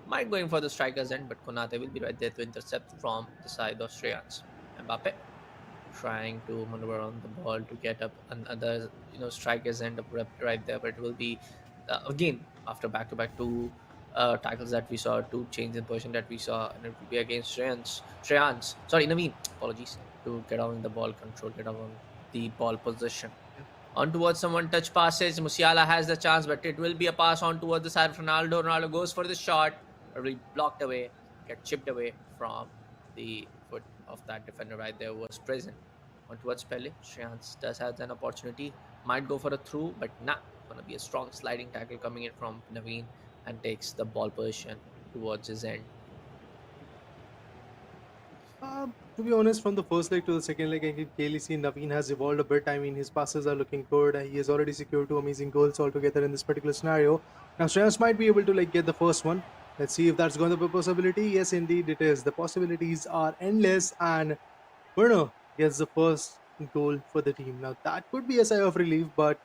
Might going for the striker's end, but Konate will be right there to intercept from the side of Shreyansh. Mbappe trying to maneuver on the ball to get up another striker's end up right there, but it will be again after back-to-back two tackles that we saw, two change in position that we saw, and it will be against sorry, Navin, apologies, to get on the ball control, get on the ball position. On towards someone touch passes. Musiala has the chance, but it will be a pass on towards the side of Ronaldo. Ronaldo goes for the shot, really blocked away, get chipped away from the foot of that defender right there was present. On towards Pele. Shreyansh does have an opportunity. Might go for a through, but nah. Gonna be a strong sliding tackle coming in from Navin and takes the ball position towards his end. To be honest, from the first leg to the second leg, I can clearly see Navin has evolved a bit. I mean, his passes are looking good. He has already secured 2 amazing goals altogether in this particular scenario. Now, Shreyansh might be able to get the first one. Let's see if that's going to be a possibility. Yes, indeed, it is. The possibilities are endless, and Werner gets the first goal for the team. Now, that could be a sigh of relief, but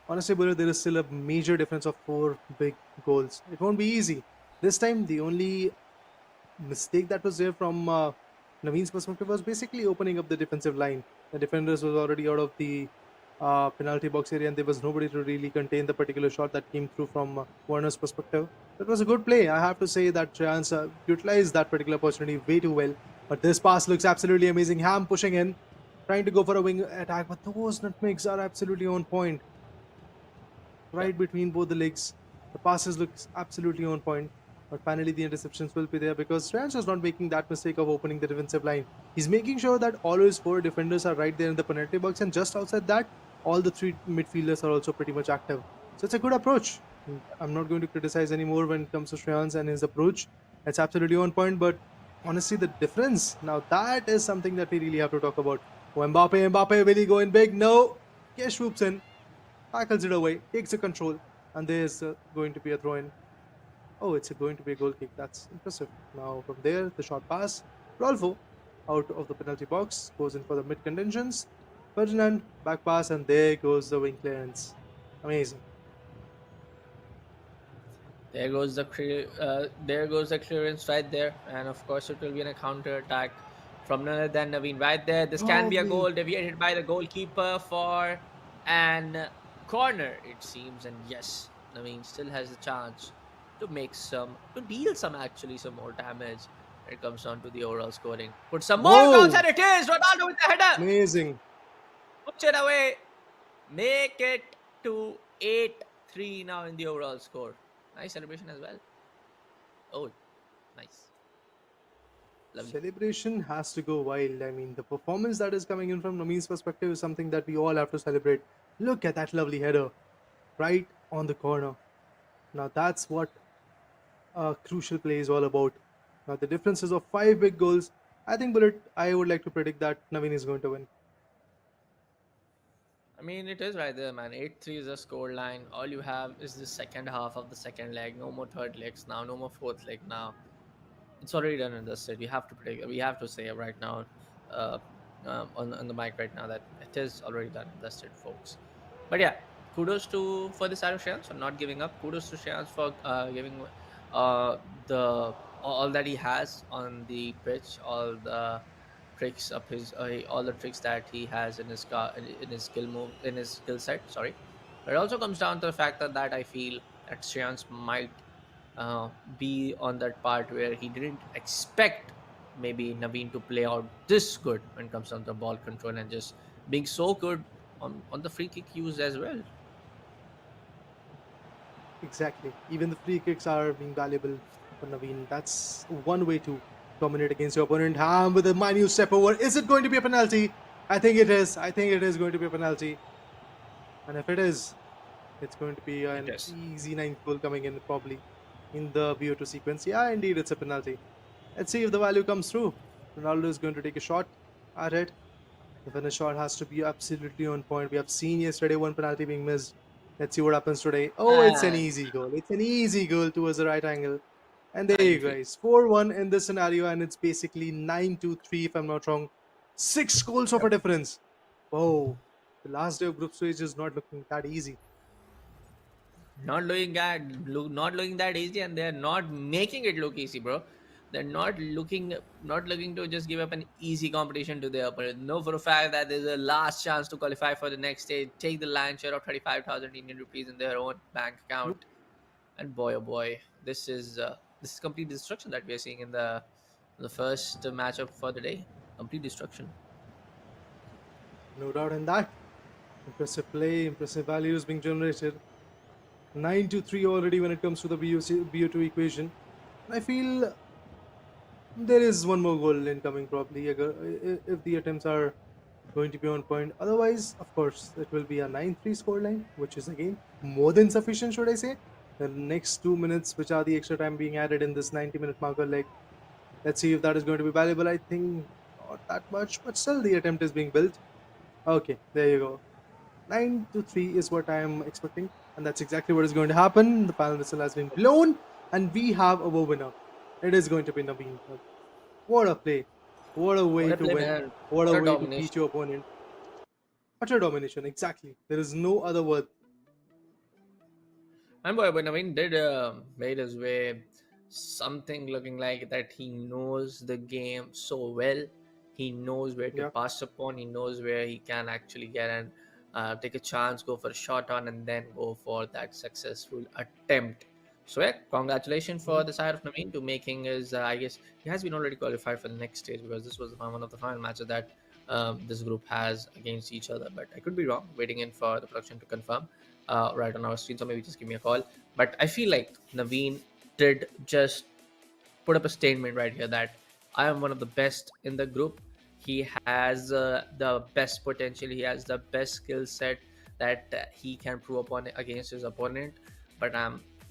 honestly, Werner, there is still a major difference of 4 big goals. It won't be easy. This time, the only mistake that was there from Navin's perspective was basically opening up the defensive line. The defenders was already out of the penalty box area, and there was nobody to really contain the particular shot that came through from Warner's perspective. That was a good play. I have to say that Shreyansh utilized that particular opportunity way too well. But this pass looks absolutely amazing. Ham pushing in, trying to go for a wing attack, but those nutmegs are absolutely on point. Right between both the legs. The passes looks absolutely on point. But finally, the interceptions will be there because Shreyansh is not making that mistake of opening the defensive line. He's making sure that all his 4 defenders are right there in the penalty box, and just outside that, all the 3 midfielders are also pretty much active. So it's a good approach. I'm not going to criticize anymore when it comes to Shreyansh and his approach. It's absolutely on point, but honestly, the difference, now that is something that we really have to talk about. Oh, Mbappe, will he go in big? No. Kesh swoops in, tackles it away, takes the control, and there's going to be a throw-in. Oh, it's going to be a goal kick. That's impressive. Now from there, the short pass. Rolfo out of the penalty box goes in for the mid contentions. Ferdinand back pass, and there goes the wing clearance. Amazing. There goes the clearance right there, and of course it will be a counter attack from none other than Navin right there. This can be a Lovely. goal deviated by the goalkeeper for an corner, it seems, and yes, Navin still has the chance to deal some more damage when it comes down to the overall scoring. Put some more Whoa. goals, and it is Ronaldo with the header. Amazing. Push it away. Make it to 8-3 now in the overall score. Nice celebration as well. Oh, nice. Lovely. Celebration has to go wild. I mean, the performance that is coming in from Namin's perspective is something that we all have to celebrate. Look at that lovely header right on the corner. Now that's what a crucial play is all about. Now the difference is of 5 big goals. I think, Bullet, I would like to predict that Navin is going to win. I mean, it is right there, man. 8-3 is the score line. All you have is the second half of the second leg. No more third legs now. No more fourth leg now. It's already done and dusted. We have to predict. We have to say right now, uh, on the mic right now that it is already done and dusted, folks. But yeah, kudos to for the side of Shreyansh for not giving up. Kudos to Shreyansh for giving uh, the all that he has on the pitch, all the tricks up his all the tricks that he has in his skill move in his skill set. Sorry, but it also comes down to the fact that I feel that Shreyansh might be on that part where he didn't expect maybe Navin to play out this good when it comes down to ball control and just being so good on the free kick use as well. Exactly. Even the free kicks are being valuable for Naveen. That's one way to dominate against your opponent. Ham with a minute step over. Is it going to be a penalty? I think it is. I think it is going to be a penalty. And if it is, it's going to be an Yes. easy ninth goal coming in probably in the VO2 sequence. Yeah, indeed, it's a penalty. Let's see if the value comes through. Ronaldo is going to take a shot at it. The finish shot has to be absolutely on point. We have seen yesterday one penalty being missed. Let's see what happens today. Oh, it's an And easy goal. It's an easy goal towards the right angle. And there you 9-3. guys, 4-1 in this scenario, and it's basically 9-3 if I'm not wrong. 6 goals of a difference. Oh, the last day of group stage is not looking that easy. Not looking that easy, and they're not making it look easy, bro. They're not looking to just give up an easy competition to their opponent. Know for a fact that there's a last chance to qualify for the next stage, take the lion's share of 35,000 Indian rupees in their own bank account. Nope. And boy, oh boy, this is complete destruction that we are seeing in the first matchup for the day. Complete destruction. No doubt in that. Impressive play, impressive values being generated. 9-3 already when it comes to the BO2 equation. And I feel there is one more goal incoming probably if the attempts are going to be on point. Otherwise, of course, it will be a 9-3 scoreline, which is again more than sufficient, should I say. The next 2 minutes, which are the extra time being added in this 90-minute marker leg. Let's see if that is going to be valuable. I think not that much, but still the attempt is being built. Okay, there you go. 9-3 is what I am expecting, and that's exactly what is going to happen. The panel whistle has been blown, and we have our winner. It is going to be Naveen. What a play! What a way What a to play, win! man. What a What a way to domination. beat your opponent! Utter domination, exactly. There is no other word. And boy, but Naveen did made his way something looking like that he knows the game so well. He knows where to Yeah. pass upon. He knows where he can actually get and take a chance, go for a shot on, and then go for that successful attempt. So yeah, congratulations for Mhm. the side of Naveen to making his. I guess he has been already qualified for the next stage because this was one of the final matches that this group has against each other. But I could be wrong. Waiting in for the production to confirm right on our screen, so maybe just give me a call. But I feel like Naveen did just put up a statement right here that I am one of the best in the group. He has the best potential. He has the best skill set that he can prove upon against his opponent. But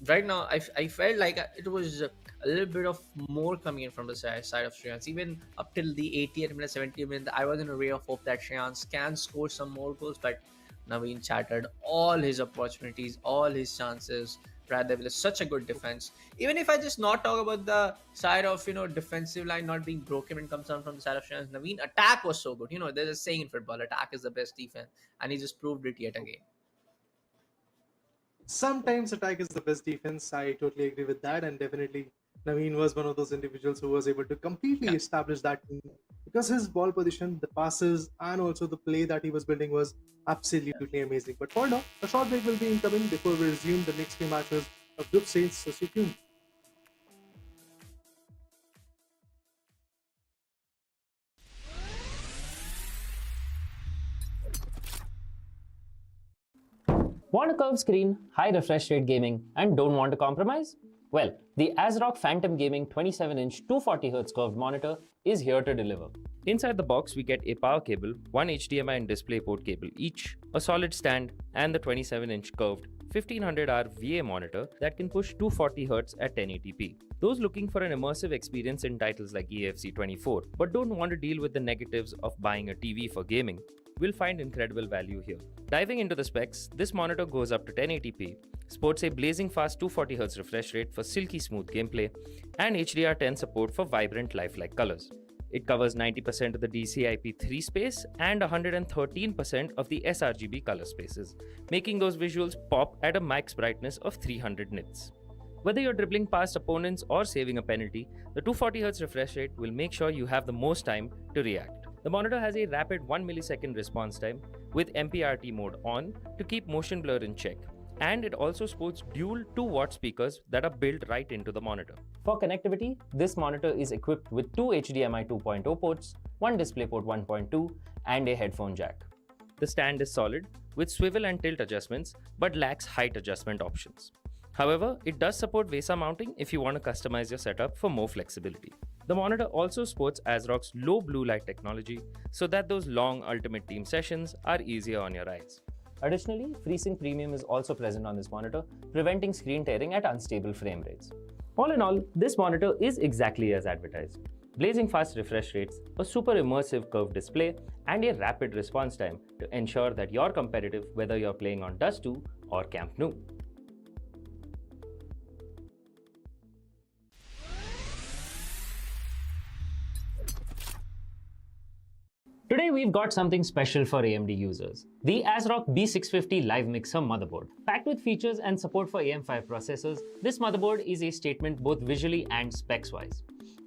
right now, I felt like it was a little bit of more coming in from the side of Shreyansh. Even up till the 80th minute, 70th minute, I was in a ray of hope that Shreyansh can score some more goals. But Naveen shattered all his opportunities, all his chances. Rather with such a good defense. Even if I just not talk about the side of defensive line not being broken when it comes down from the side of Shreyansh, Naveen attack was so good. There's a saying in football: attack is the best defense, and he just proved it yet again. Sometimes attack is the best defense. I totally agree with that, and definitely Naveen was one of those individuals who was able to completely Yeah. establish that team because his ball position, the passes, and also the play that he was building was absolutely amazing. But for now, a short break will be incoming before we resume the next few matches of group stage. So stay tuned. Want a curved screen, high refresh rate gaming, and don't want to compromise? Well, the ASRock Phantom Gaming 27-inch 240Hz curved monitor is here to deliver. Inside the box, we get a power cable, one HDMI and DisplayPort cable each, a solid stand, and the 27-inch curved 1500R VA monitor that can push 240Hz at 1080p. Those looking for an immersive experience in titles like EAFC 24 but don't want to deal with the negatives of buying a TV for gaming, will find incredible value here. Diving into the specs, this monitor goes up to 1080p, sports a blazing fast 240Hz refresh rate for silky smooth gameplay, and HDR10 support for vibrant lifelike colors. It covers 90% of the DCI-P3 space and 113% of the sRGB color spaces, making those visuals pop at a max brightness of 300 nits. Whether you're dribbling past opponents or saving a penalty, the 240Hz refresh rate will make sure you have the most time to react. The monitor has a rapid 1 millisecond response time with MPRT mode on to keep motion blur in check, and it also sports dual 2-watt speakers that are built right into the monitor. For connectivity, this monitor is equipped with 2 HDMI 2.0 ports, 1 DisplayPort 1.2, and a headphone jack. The stand is solid with swivel and tilt adjustments but lacks height adjustment options. However, it does support VESA mounting if you want to customize your setup for more flexibility. The monitor also sports ASRock's low blue light technology so that those long Ultimate Team sessions are easier on your eyes. Additionally, FreeSync Premium is also present on this monitor, preventing screen tearing at unstable frame rates. All in all, this monitor is exactly as advertised. Blazing fast refresh rates, a super immersive curved display, and a rapid response time to ensure that you're competitive whether you're playing on Dust 2 or Camp Nou. Today we've got something special for AMD users. The ASRock B650 Live Mixer motherboard. Packed with features and support for AM5 processors, this motherboard is a statement both visually and specs-wise.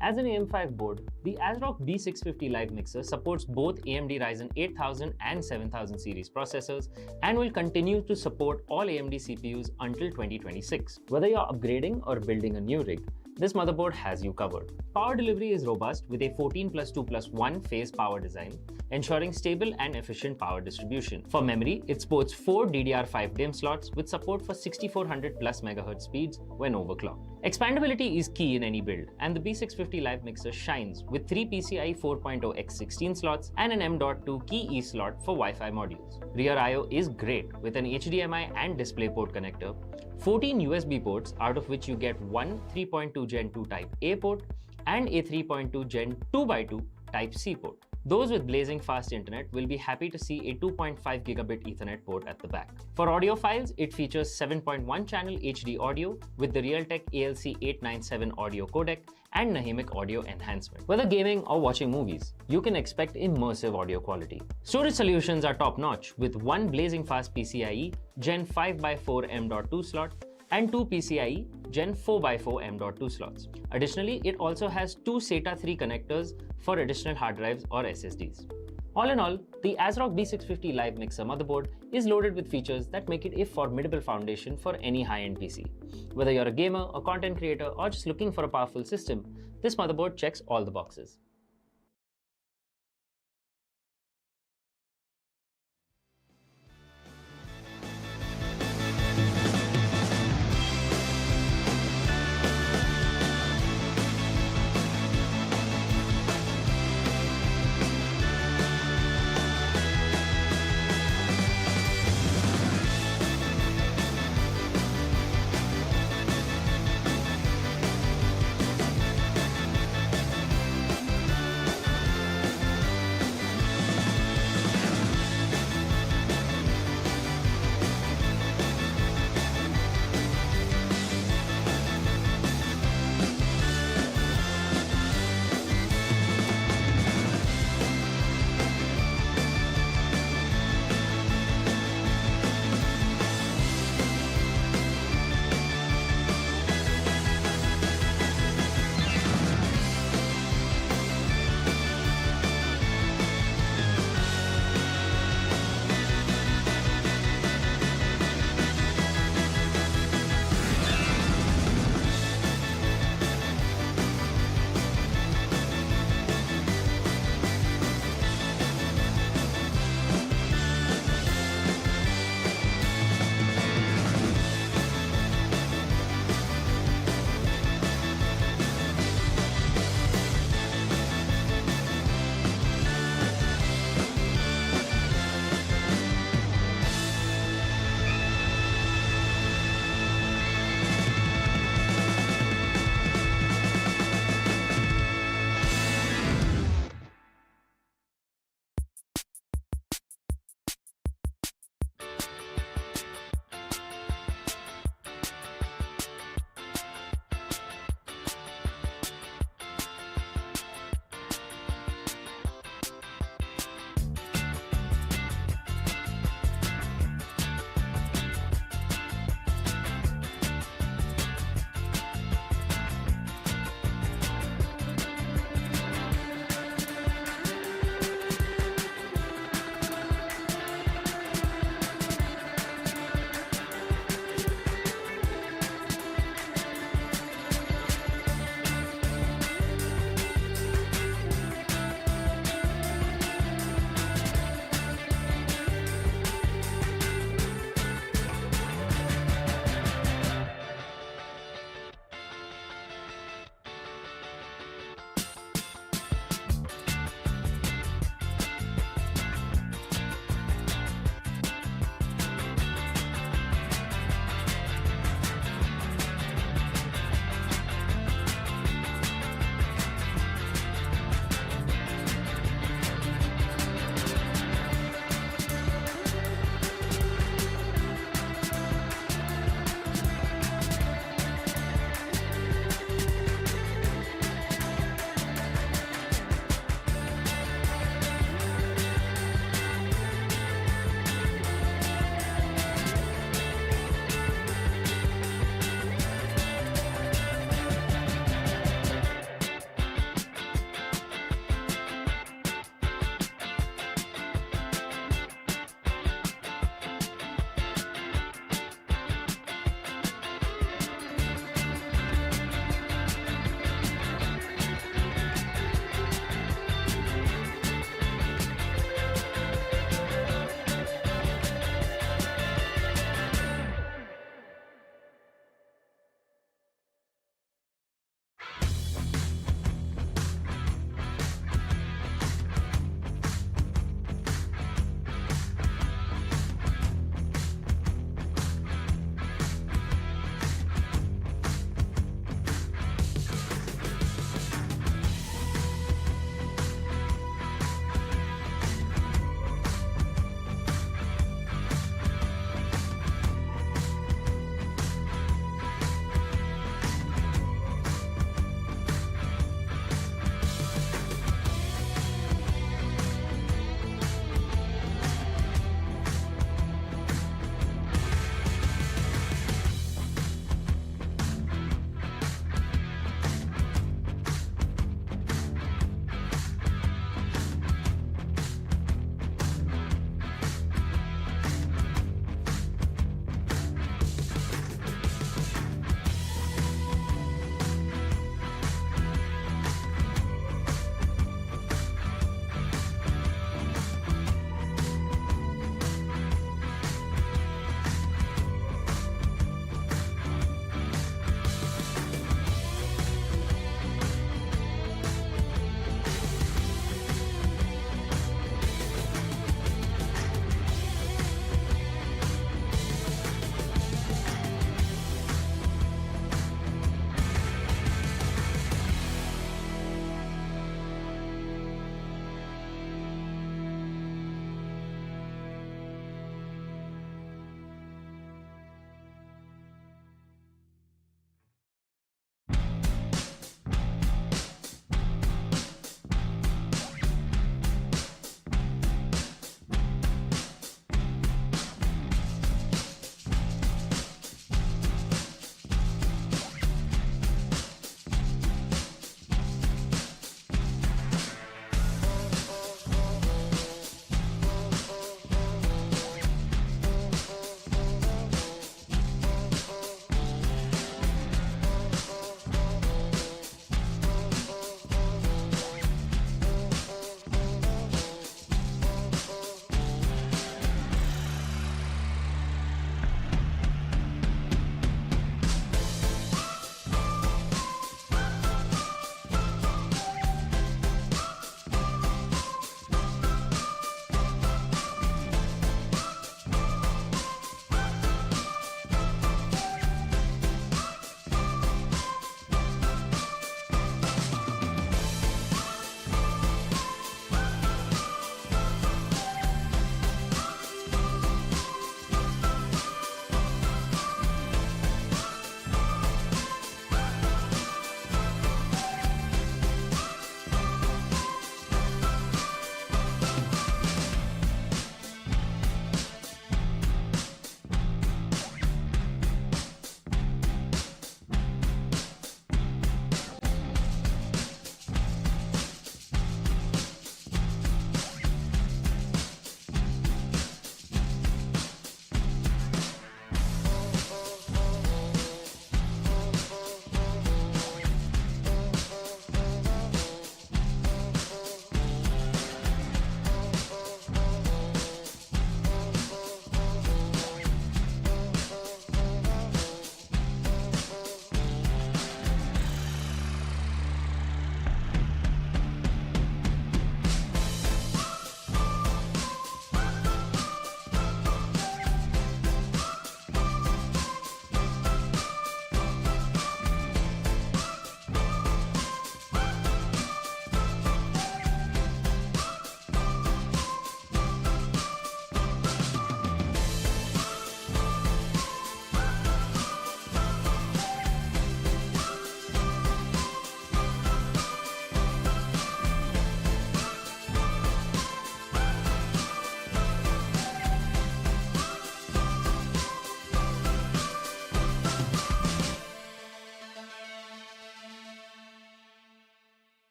As an AM5 board, the ASRock B650 Live Mixer supports both AMD Ryzen 8000 and 7000 series processors and will continue to support all AMD CPUs until 2026. Whether you're upgrading or building a new rig, this motherboard has you covered. Power delivery is robust with a 14+2+1 phase power design, ensuring stable and efficient power distribution. For memory, it sports 4 DDR5 DIMM slots with support for 6400 plus MHz speeds when overclocked. Expandability is key in any build, and the B650 Live Mixer shines with 3 PCIe 4.0x16 slots and an M.2 key E slot for Wi-Fi modules. Rear I/O is great with an HDMI and DisplayPort connector, 14 USB ports, out of which you get one 3.2 Gen 2 Type A port and a 3.2 Gen 2x2 Type C port. Those with blazing fast internet will be happy to see a 2.5 gigabit Ethernet port at the back. For audio files, it features 7.1 channel HD audio with the Realtek ALC897 audio codec and Nahimic audio enhancement. Whether gaming or watching movies, you can expect immersive audio quality. Storage solutions are top-notch with one blazing fast PCIe Gen 5x4 M.2 slot and 2 PCIe Gen 4x4 M.2 slots. Additionally, it also has 2 SATA 3 connectors for additional hard drives or SSDs. All in all, the ASRock B650 Live Mixer motherboard is loaded with features that make it a formidable foundation for any high-end PC. Whether you're a gamer, a content creator, or just looking for a powerful system, this motherboard checks all the boxes.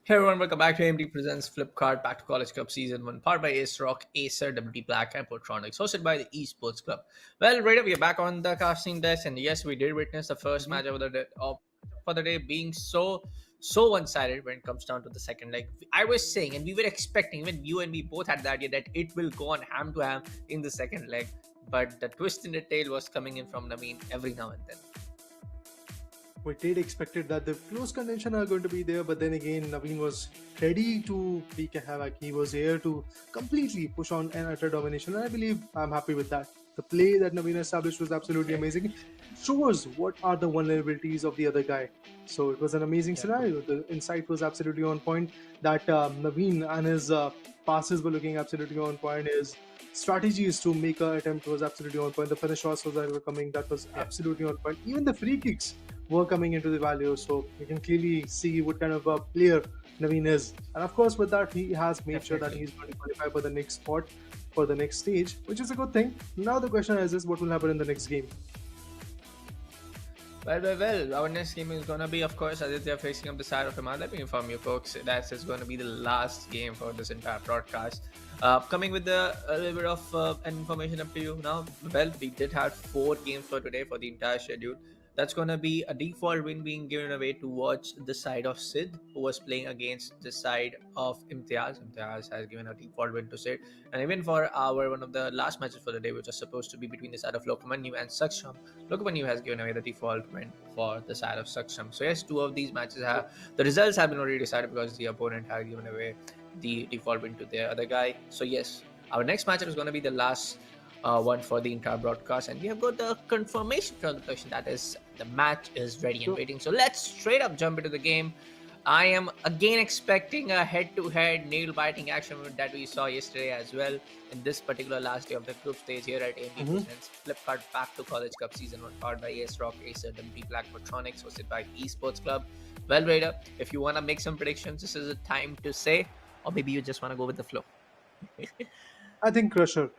Hey everyone, welcome back to AMD Presents Flipkart Back to College Cup Season 1, powered by Ace Rock, Acer, WT Black, and Portronics, hosted by the Esports Club. Well, right we are back on the casting desk, and yes, we did witness the first Mhm. match of the day, for the day being so one-sided when it comes down to the second leg. I was saying, and we were expecting, even you and me both had the idea that it will go on ham to ham in the second leg, but the twist in the tail was coming in from Navin every now and then. We did expected that the close contention are going to be there, but then again, Navin was ready to wreak a havoc. He was here to completely push on and utter domination, and I believe I'm happy with that. The play that Navin established was absolutely Okay. amazing. It shows what are the vulnerabilities of the other guy. So it was an amazing Yeah. scenario. The insight was absolutely on point. That Navin and his passes were looking absolutely on point. His strategies to make a attempt was absolutely on point. The finish shots that were coming, that was Yeah. absolutely on point. Even the free kicks were coming into the value. So you can clearly see what kind of a player Naveen is. And of course, with that, he has made sure that Definitely. he's going to qualify for the next spot, for the next stage, which is a good thing. Now the question is what will happen in the next game? Well. Our next game is gonna be, of course, Aditya facing up the side of Himad. Let me inform you, folks, that is going to be the last game for this entire broadcast. Coming with a little bit of information up to you now. Well, we did have 4 games for today for the entire schedule. That's gonna be a default win being given away to watch the side of Sid, who was playing against the side of Imtiaz. Imtiaz has given a default win to Sid, and even for our one of the last matches for the day, which was supposed to be between the side of Lokman and Saksham. Lokman has given away the default win for the side of Saksham. So yes, 2 of these matches have the results have been already decided because the opponent had given away the default win to their other guy. So yes, our next matchup is going to be the last one for the entire broadcast, and we have got the confirmation from the person that is the match is ready and So waiting. So let's straight up jump into the game. I am again expecting a head-to-head nail-biting action that we saw yesterday as well in this particular last day of the group stage here at AMD mhm. presents Flipkart Back to College Cup Season 1, powered by Ace Rock, Acer, WP Black, Portronics, hosted by Esports Club. Well, Raider, if you want to make some predictions, this is a time to say, or maybe you just want to go with the flow. I think Crusher.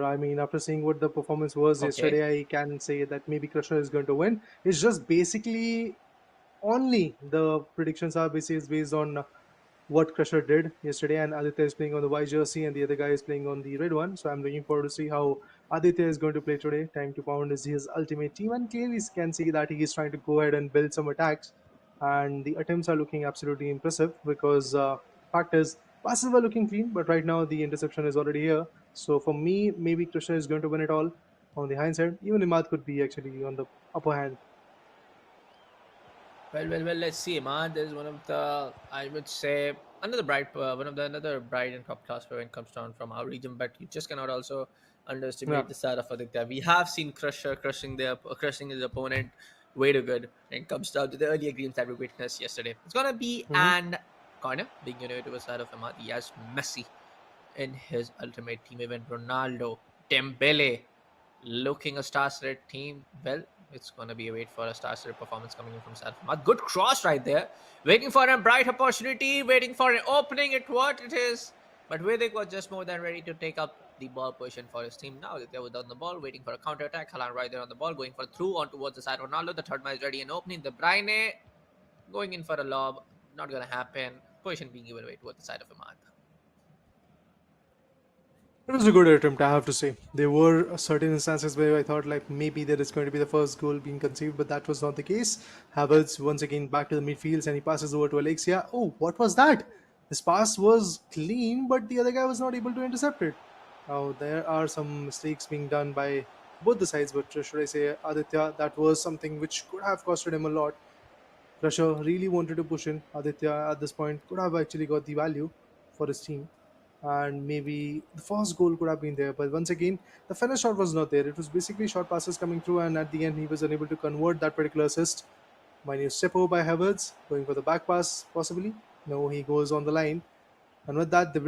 I mean, after seeing what the performance was Okay. yesterday, I can say that maybe Crusher is going to win. It's just basically only the predictions are based on what Crusher did yesterday, and Aditya is playing on the white jersey, and the other guy is playing on the red one. So I'm looking forward to see how Aditya is going to play today. Time to Pound is his ultimate team, and clearly can see that he is trying to go ahead and build some attacks, and the attempts are looking absolutely impressive because fact is passes were looking clean, but right now the interception is already here. So for me, maybe Krishna is going to win it all. On the hindsight, even Imad could be actually on the upper hand. Well. Let's see. Ahmad is one of the, I would say, another bright, one of the another bright and top class when it comes down from our region. But you just cannot also Yeah. underestimate the side of Aditya. We have seen Crusher crushing his opponent way too good when it comes down to the earlier games that we witnessed yesterday. It's gonna be Hmm. an corner being given to the side of Ahmad. He has Messi in his ultimate team event. Ronaldo, Dembele, looking a star-studded team. Well, it's going to be a wait for a star-studded performance coming in from Salfamad. Good cross right there. Waiting for a bright opportunity, waiting for an opening at what it is. But Vedic was just more than ready to take up the ball position for his team. Now they were on the ball, waiting for a counter attack. Halan right there on the ball, going for a through on towards the side. Ronaldo, the third man is ready and opening. De Bruyne going in for a lob. Not going to happen. Position being given away towards the side of Ahmad. It was a good attempt, I have to say. There were certain instances where I thought like maybe there is going to be the first goal being conceived, but that was not the case. Yeah. Havertz once again back to the midfields and he passes over to Alexia. Oh, what was that? This pass was clean, but the other guy was not able to intercept it. Now there are some mistakes being done by both the sides, but should I say Aditya, that was something which could have costed him a lot. Russia really wanted to push in. Aditya at this point could have actually got the value for his team, and maybe the first goal could have been there. But once again, the finish shot was not there. It was basically short passes coming through, and at the end, he was unable to convert that particular assist. Minus step over by Havertz, going for the back pass, possibly. No, he goes on the line, and with that, De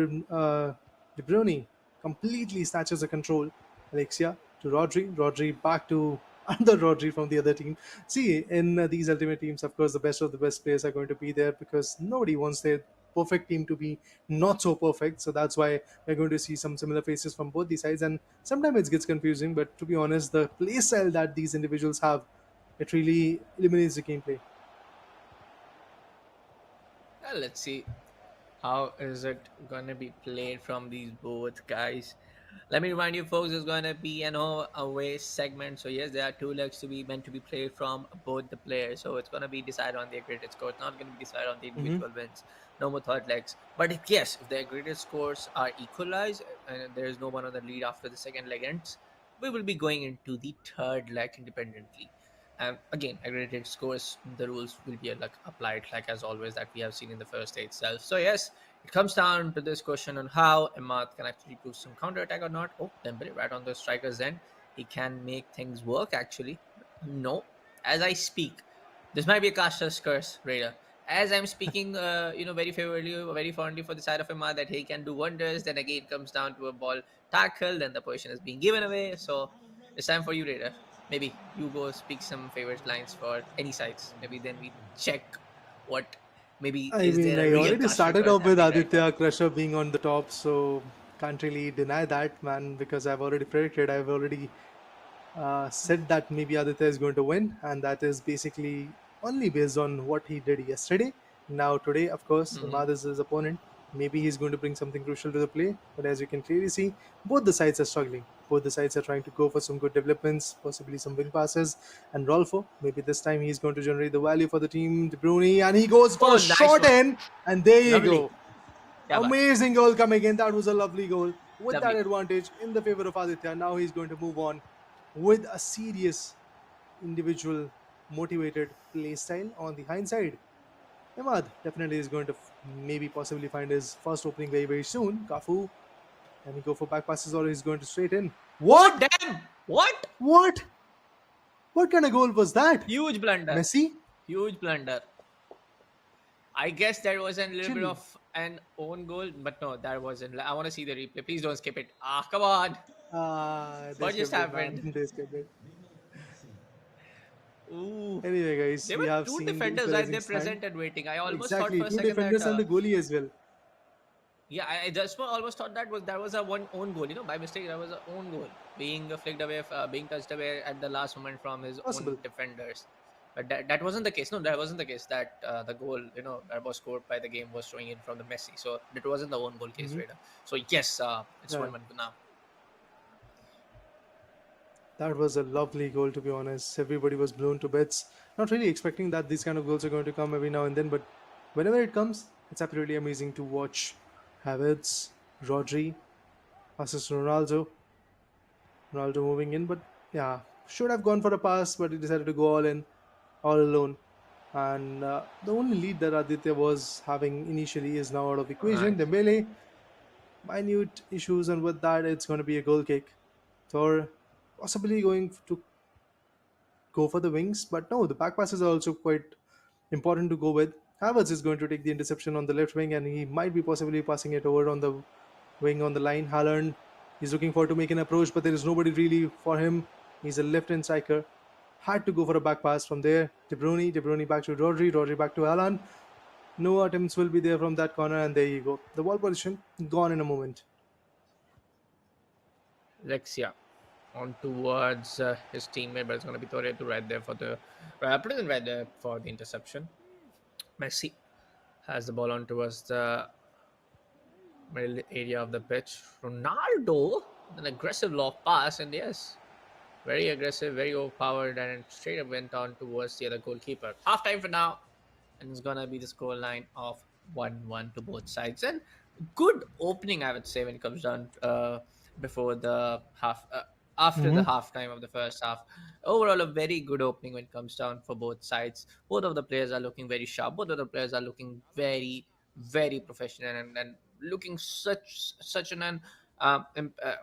Bruyne completely snatches the control. Alexia to Rodri. Rodri back to another Rodri from the other team. See, in these ultimate teams, of course, the best of the best players are going to be there because nobody wants their perfect team to be not so perfect. So that's why we're going to see some similar faces from both these sides. And sometimes it gets confusing, but to be honest, the play style that these individuals have, it really eliminates the gameplay. Well, let's see. How is it gonna be played from these both guys? Let me remind you, folks, it's gonna be an away segment. So yes, there are two legs to be meant to be played from both the players. So it's gonna be decided on the aggregate score. It's not gonna be decided on the Hmm. individual wins. No more third legs. But yes, if the aggregate scores are equalized and there is no one on the lead after the second leg ends, we will be going into the third leg independently. Again, aggregated scores, the rules will be like applied like as always that we have seen in the first day itself. So yes, it comes down to this question on how Imad can actually do some counter attack or not. Oh, Dembele right on the striker's end. He can make things work actually. But no, as I speak, this might be a caster's curse, Raider. As I'm speaking, very favorably, very fondly for the side of Imad that he can do wonders. Then again, it comes down to a ball tackle. Then the position is being given away. So it's time for you, Raider. Maybe you go speak some favorite lines for any sides. Maybe then we check what maybe I is mean, there a I real already caster started curse off with happening right now. Aditya Crusher being on the top, so can't really deny that, man, because I've already predicted, I've already said that maybe Aditya is going to win, and that is basically only based on what he did yesterday. Now, today, of course, Hmm. Imad is his opponent. Maybe he's going to bring something crucial to the play, but as you can clearly see, both the sides are struggling. Both the sides are trying to go for some good developments, possibly some wing passes. And Rolfo, maybe this time he's going to generate the value for the team. De Bruyne, and he goes for Oh, a nice shot one. in, and there you Lovely. go. Yeah, but Amazing goal coming in. That was a lovely goal. With that lovely. advantage in the favor of Aditya, now he's going to move on with a serious individual motivated play style on the hindsight. Ahmad definitely is going to maybe possibly find his first opening very, very soon. Kafu, can he go for back passes or he's going to straight in? Oh, What? damn. What? What? What kind of goal was that? Huge blunder. Messi? Huge blunder. I guess there was a little bit Chilly. of an own goal, but no, that wasn't. I want to see the replay. Please don't skip it. Ah, come on. They What just skipped it, man. happened? They skipped it. Ooh. Anyway, guys, There we were have two seen the defenders right equalizing there stand. present and waiting. I almost thought for Exactly. a Two second that defenders and the goalie as well. yeah, I just almost thought that was a one own goal. By mistake, that was a own goal being flicked away, being touched away at the last moment from his own Possible. defenders. But that wasn't the case. No, that wasn't the case. That the goal, that was scored by the game was showing in from the Messi. So that wasn't the own goal case, Hmm. Raider. So yes, it's Yeah. 1-1 now. That was a lovely goal, to be honest. Everybody was blown to bits. Not really expecting that these kind of goals are going to come every now and then, but whenever it comes, it's absolutely amazing to watch. Havertz, Rodri, passes to Ronaldo. Ronaldo moving in, but yeah, should have gone for a pass, but he decided to go all in, all alone. And the only lead that Aditya was having initially is now out of Oh, equation. nice. Dembele, minute issues, and with that, it's going to be a goal kick. Or possibly going to go for the wings, but no, the back passes are also quite important to go with. Havertz is going to take the interception on the left wing, and he might be possibly passing it over on the wing on the line. Haaland, he's looking forward to make an approach, but there is nobody really for him. He's a left-hand striker. Had to go for a back pass from there. De Bruyne back to Rodri, Rodri back to Haaland. No attempts will be there from that corner, and there you go. The ball position gone in a moment. Lexia on towards his teammate, but it's going to be Torreto right there for the present right there for the interception. Messi has the ball on towards the middle area of the pitch. Ronaldo, an aggressive lob pass, and yes, very aggressive, very overpowered, and straight up went on towards the other goalkeeper. Half time for now, and it's gonna be the score line of 1-1 to both sides. And good opening, I would say, when it comes down before the half. After the Hmm. halftime of the first half, overall a very good opening when it comes down for both sides. Both of the players are looking very sharp. Both of the players are looking very, very professional and looking such an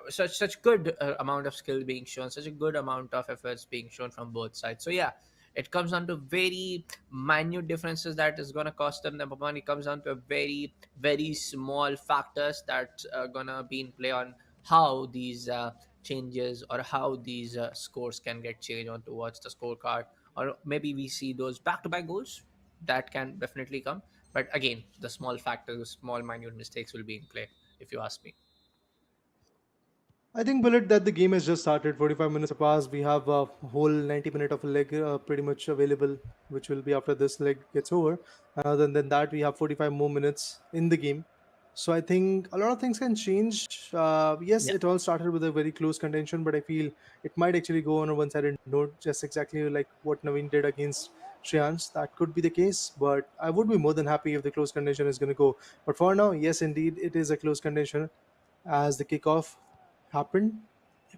such good amount of skill being shown, such a good amount of efforts being shown from both sides. So yeah, it comes down to very minute differences that is going to cost them the money. It comes down to very very small factors that are going to be in play on how these changes or how these scores can get changed on towards the scorecard, or maybe we see those back-to-back goals that can definitely come. But again, the small factors, small minute mistakes will be in play if you ask me. I think, Bullet, that the game has just started. 45 minutes have passed. We have a whole 90 minute of a leg pretty much available, which will be after this leg gets over. And other than that, we have 45 more minutes in the game. So I think a lot of things can change. Yes, Yeah. it all started with a very close contention, but I feel it might actually go on a one-sided note, just exactly like what Navin did against Shreyansh. That could be the case, but I would be more than happy if the close contention is going to go. But for now, yes, indeed, it is a close contention as the kickoff happened.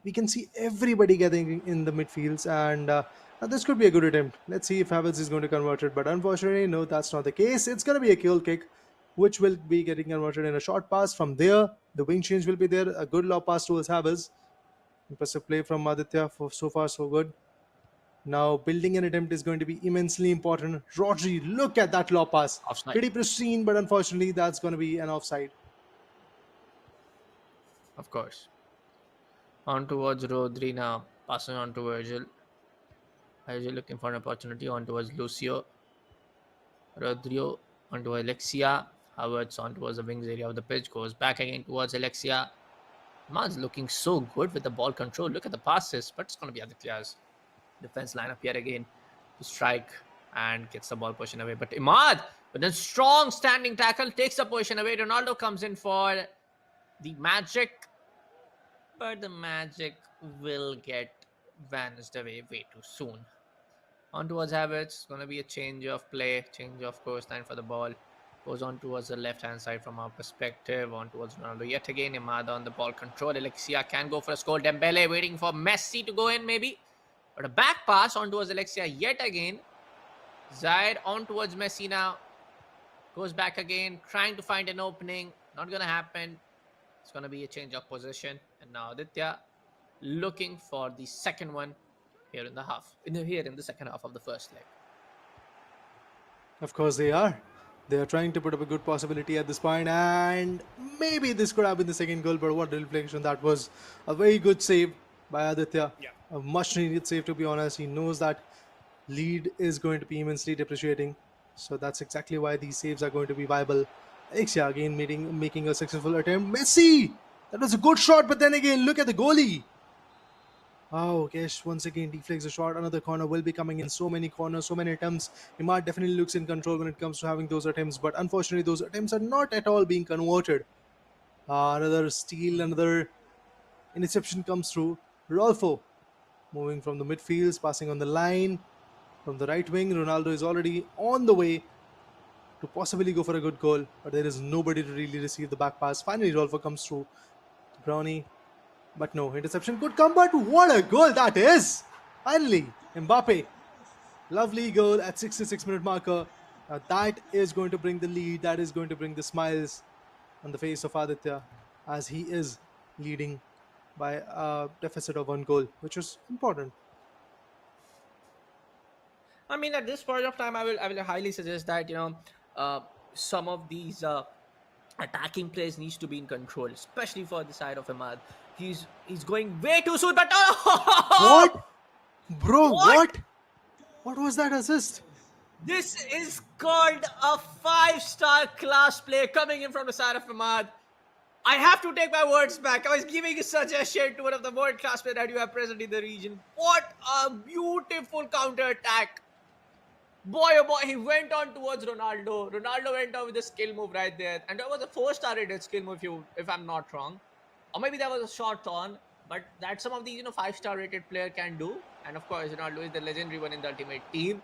We can see everybody getting in the midfields, and this could be a good attempt. Let's see if Havertz is going to convert it, but unfortunately, no, that's not the case. It's going to be a kill kick, which will be getting converted in a short pass. From there, the wing change will be there. A good low pass towards Havertz. Impressive play from Aditya. For so far, so good. Now, building an attempt is going to be immensely important. Rodri, look at that low pass. Offside. Pretty pristine, but unfortunately, that's going to be an offside. Of course. On towards Rodri now. Passing on to Virgil. Virgil looking for an opportunity. On towards Lucio. Rodrigo onto Alexia. Havertz on towards the wings area of the pitch. Goes back again towards Alexia. Man's looking so good with the ball control. Look at the passes, but it's going to be Aditya's defense line up yet again to strike and gets the ball position away. But Imad, with a strong standing tackle, takes the position away. Ronaldo comes in for the magic, but the magic will get vanished away way too soon. On towards Havertz, going to be a change of play, change of course line for the ball. Goes on towards the left hand side from our perspective. On towards Ronaldo yet again. Imada on the ball control. Alexia can go for a score. Dembele waiting for Messi to go in maybe. But a back pass on towards Alexia yet again. Zaid on towards Messi now. Goes back again, trying to find an opening. Not going to happen. It's going to be a change of position. And now Aditya looking for the second one here in the second half of the first leg. Of course, they are. They are trying to put up a good possibility at this point, and maybe this could have been the second goal. But what a reflection! That was a very good save by Aditya. Yeah. A much needed save, to be honest. He knows that lead is going to be immensely depreciating, so that's exactly why these saves are going to be viable. Alexia again making a successful attempt. Messi, that was a good shot, but then again, look at the goalie. Oh, Kesh once again deflects the shot. Another corner will be coming in. So many corners, so many attempts. Imad definitely looks in control when it comes to having those attempts, but unfortunately, those attempts are not at all being converted. Another steal, another interception comes through. Rolfo moving from the midfields, passing on the line from the right wing. Ronaldo is already on the way to possibly go for a good goal, but there is nobody to really receive the back pass. Finally, Rolfo comes through. Brownie. But no, interception could come, but what a goal that is! Finally, Mbappe. Lovely goal at 66-minute marker. Now that is going to bring the lead. That is going to bring the smiles on the face of Aditya as he is leading by a deficit of one goal, which is important. I mean, at this point of time, I will highly suggest that some of these attacking plays needs to be in control, especially for the side of Imad. He's going way too soon, but What? Bro, What? What was that assist? This is called a 5-star class play coming in from the side of Imad. I have to take my words back. I was giving a suggestion to one of the world class players that you have present in the region. What a beautiful counter attack. Boy, oh boy, he went on towards Ronaldo. Ronaldo went on with a skill move right there. And that was a 4-star rated skill move, if I'm not wrong. Or maybe that was a short on. But that some of these, 5-star rated player can do. And of course, Ronaldo is the legendary one in the ultimate team.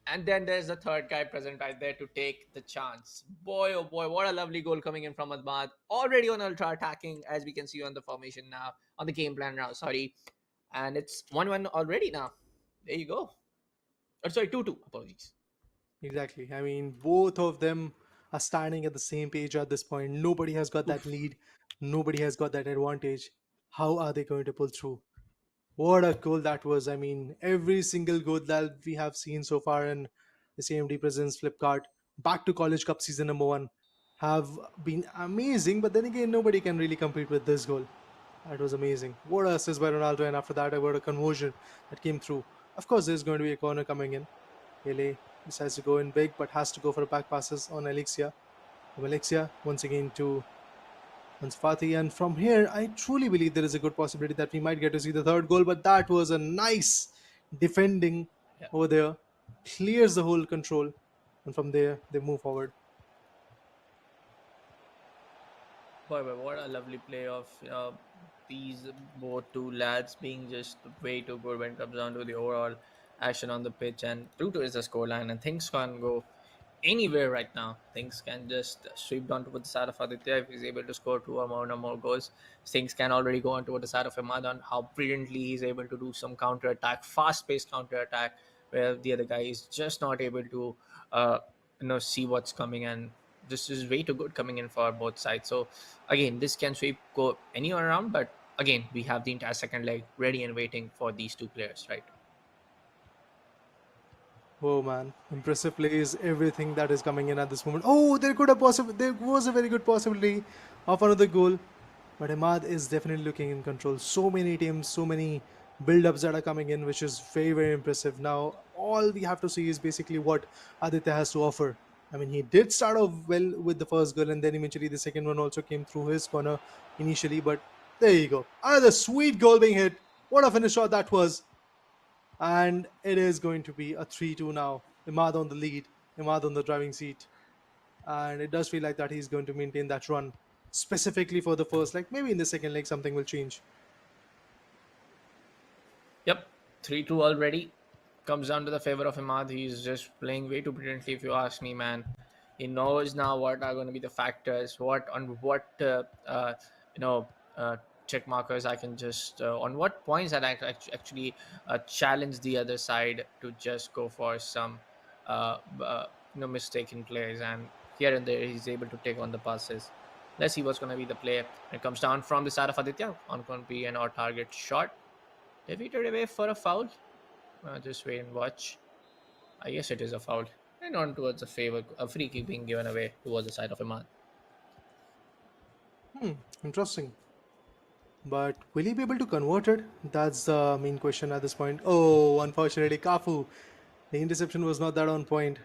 And then there's the third guy present right there to take the chance. Boy, oh boy, what a lovely goal coming in from Ahmad. Already on ultra attacking, as we can see on the formation now, on the game plan now, sorry. And it's 1-1 already now. There you go. Oh, sorry, 2-2. Apologies. Exactly. I mean, both of them are standing at the same page at this point. Nobody has got that lead. Nobody has got that advantage. How are they going to pull through? What a goal that was. I mean, every single goal that we have seen so far in this AMD Presents Flipkart back to College Cup season number 1 have been amazing. But then again, nobody can really compete with this goal. That was amazing. What a assist by Ronaldo, and after that, what a conversion that came through. Of course, there's going to be a corner coming in. Pele decides to go in big, but has to go for a back passes on Alexia. From Alexia, once again to Ansu Fati. And from here, I truly believe there is a good possibility that we might get to see the third goal. But that was a nice defending Yeah. over there. Clears the whole control. And from there, they move forward. Boy, what a lovely play of these both two lads being just way too good when it comes down to the overall action on the pitch. And 2-2 is the scoreline, and things can go anywhere right now. Things can just sweep down towards the side of Aditya if he's able to score two or more goals. Things can already go on toward the side of Imad on how brilliantly he's able to do some counter attack, fast paced counter attack, where the other guy is just not able to see what's coming. And this is way too good coming in for both sides. So again, this can sweep go anywhere around, but again, we have the entire second leg ready and waiting for these two players, right? Oh man, impressive plays, everything that is coming in at this moment. Oh, there was a very good possibility of another goal, but Ahmad is definitely looking in control. So many teams, so many build-ups that are coming in, which is very, very impressive. Now, all we have to see is basically what Aditya has to offer. I mean, he did start off well with the first goal, and then eventually the second one also came through his corner initially. But there you go, another sweet goal being hit. What a finish shot that was! And it is going to be a 3-2 now. Imad on the lead, Imad on the driving seat. And it does feel like that he's going to maintain that run, specifically for the first leg. Maybe in the second leg, something will change. Yep, 3-2 already. Comes down to the favor of Imad. He's just playing way too brilliantly, if you ask me, man. He knows now what are going to be the factors, uh, you know, uh, check markers I can just, on what points that I can actually challenge the other side to just go for some, mistaken plays. And here and there, he's able to take on the passes. Let's see what's going to be the play. It comes down from the side of Aditya. On going to be an odd target shot. Defeated away for a foul. Just wait and watch. I guess it is a foul. And on towards a free kick being given away towards the side of Imad. Interesting. But will he be able to convert it? That's the main question at this point. Oh, unfortunately, Kafu. The interception was not that on point.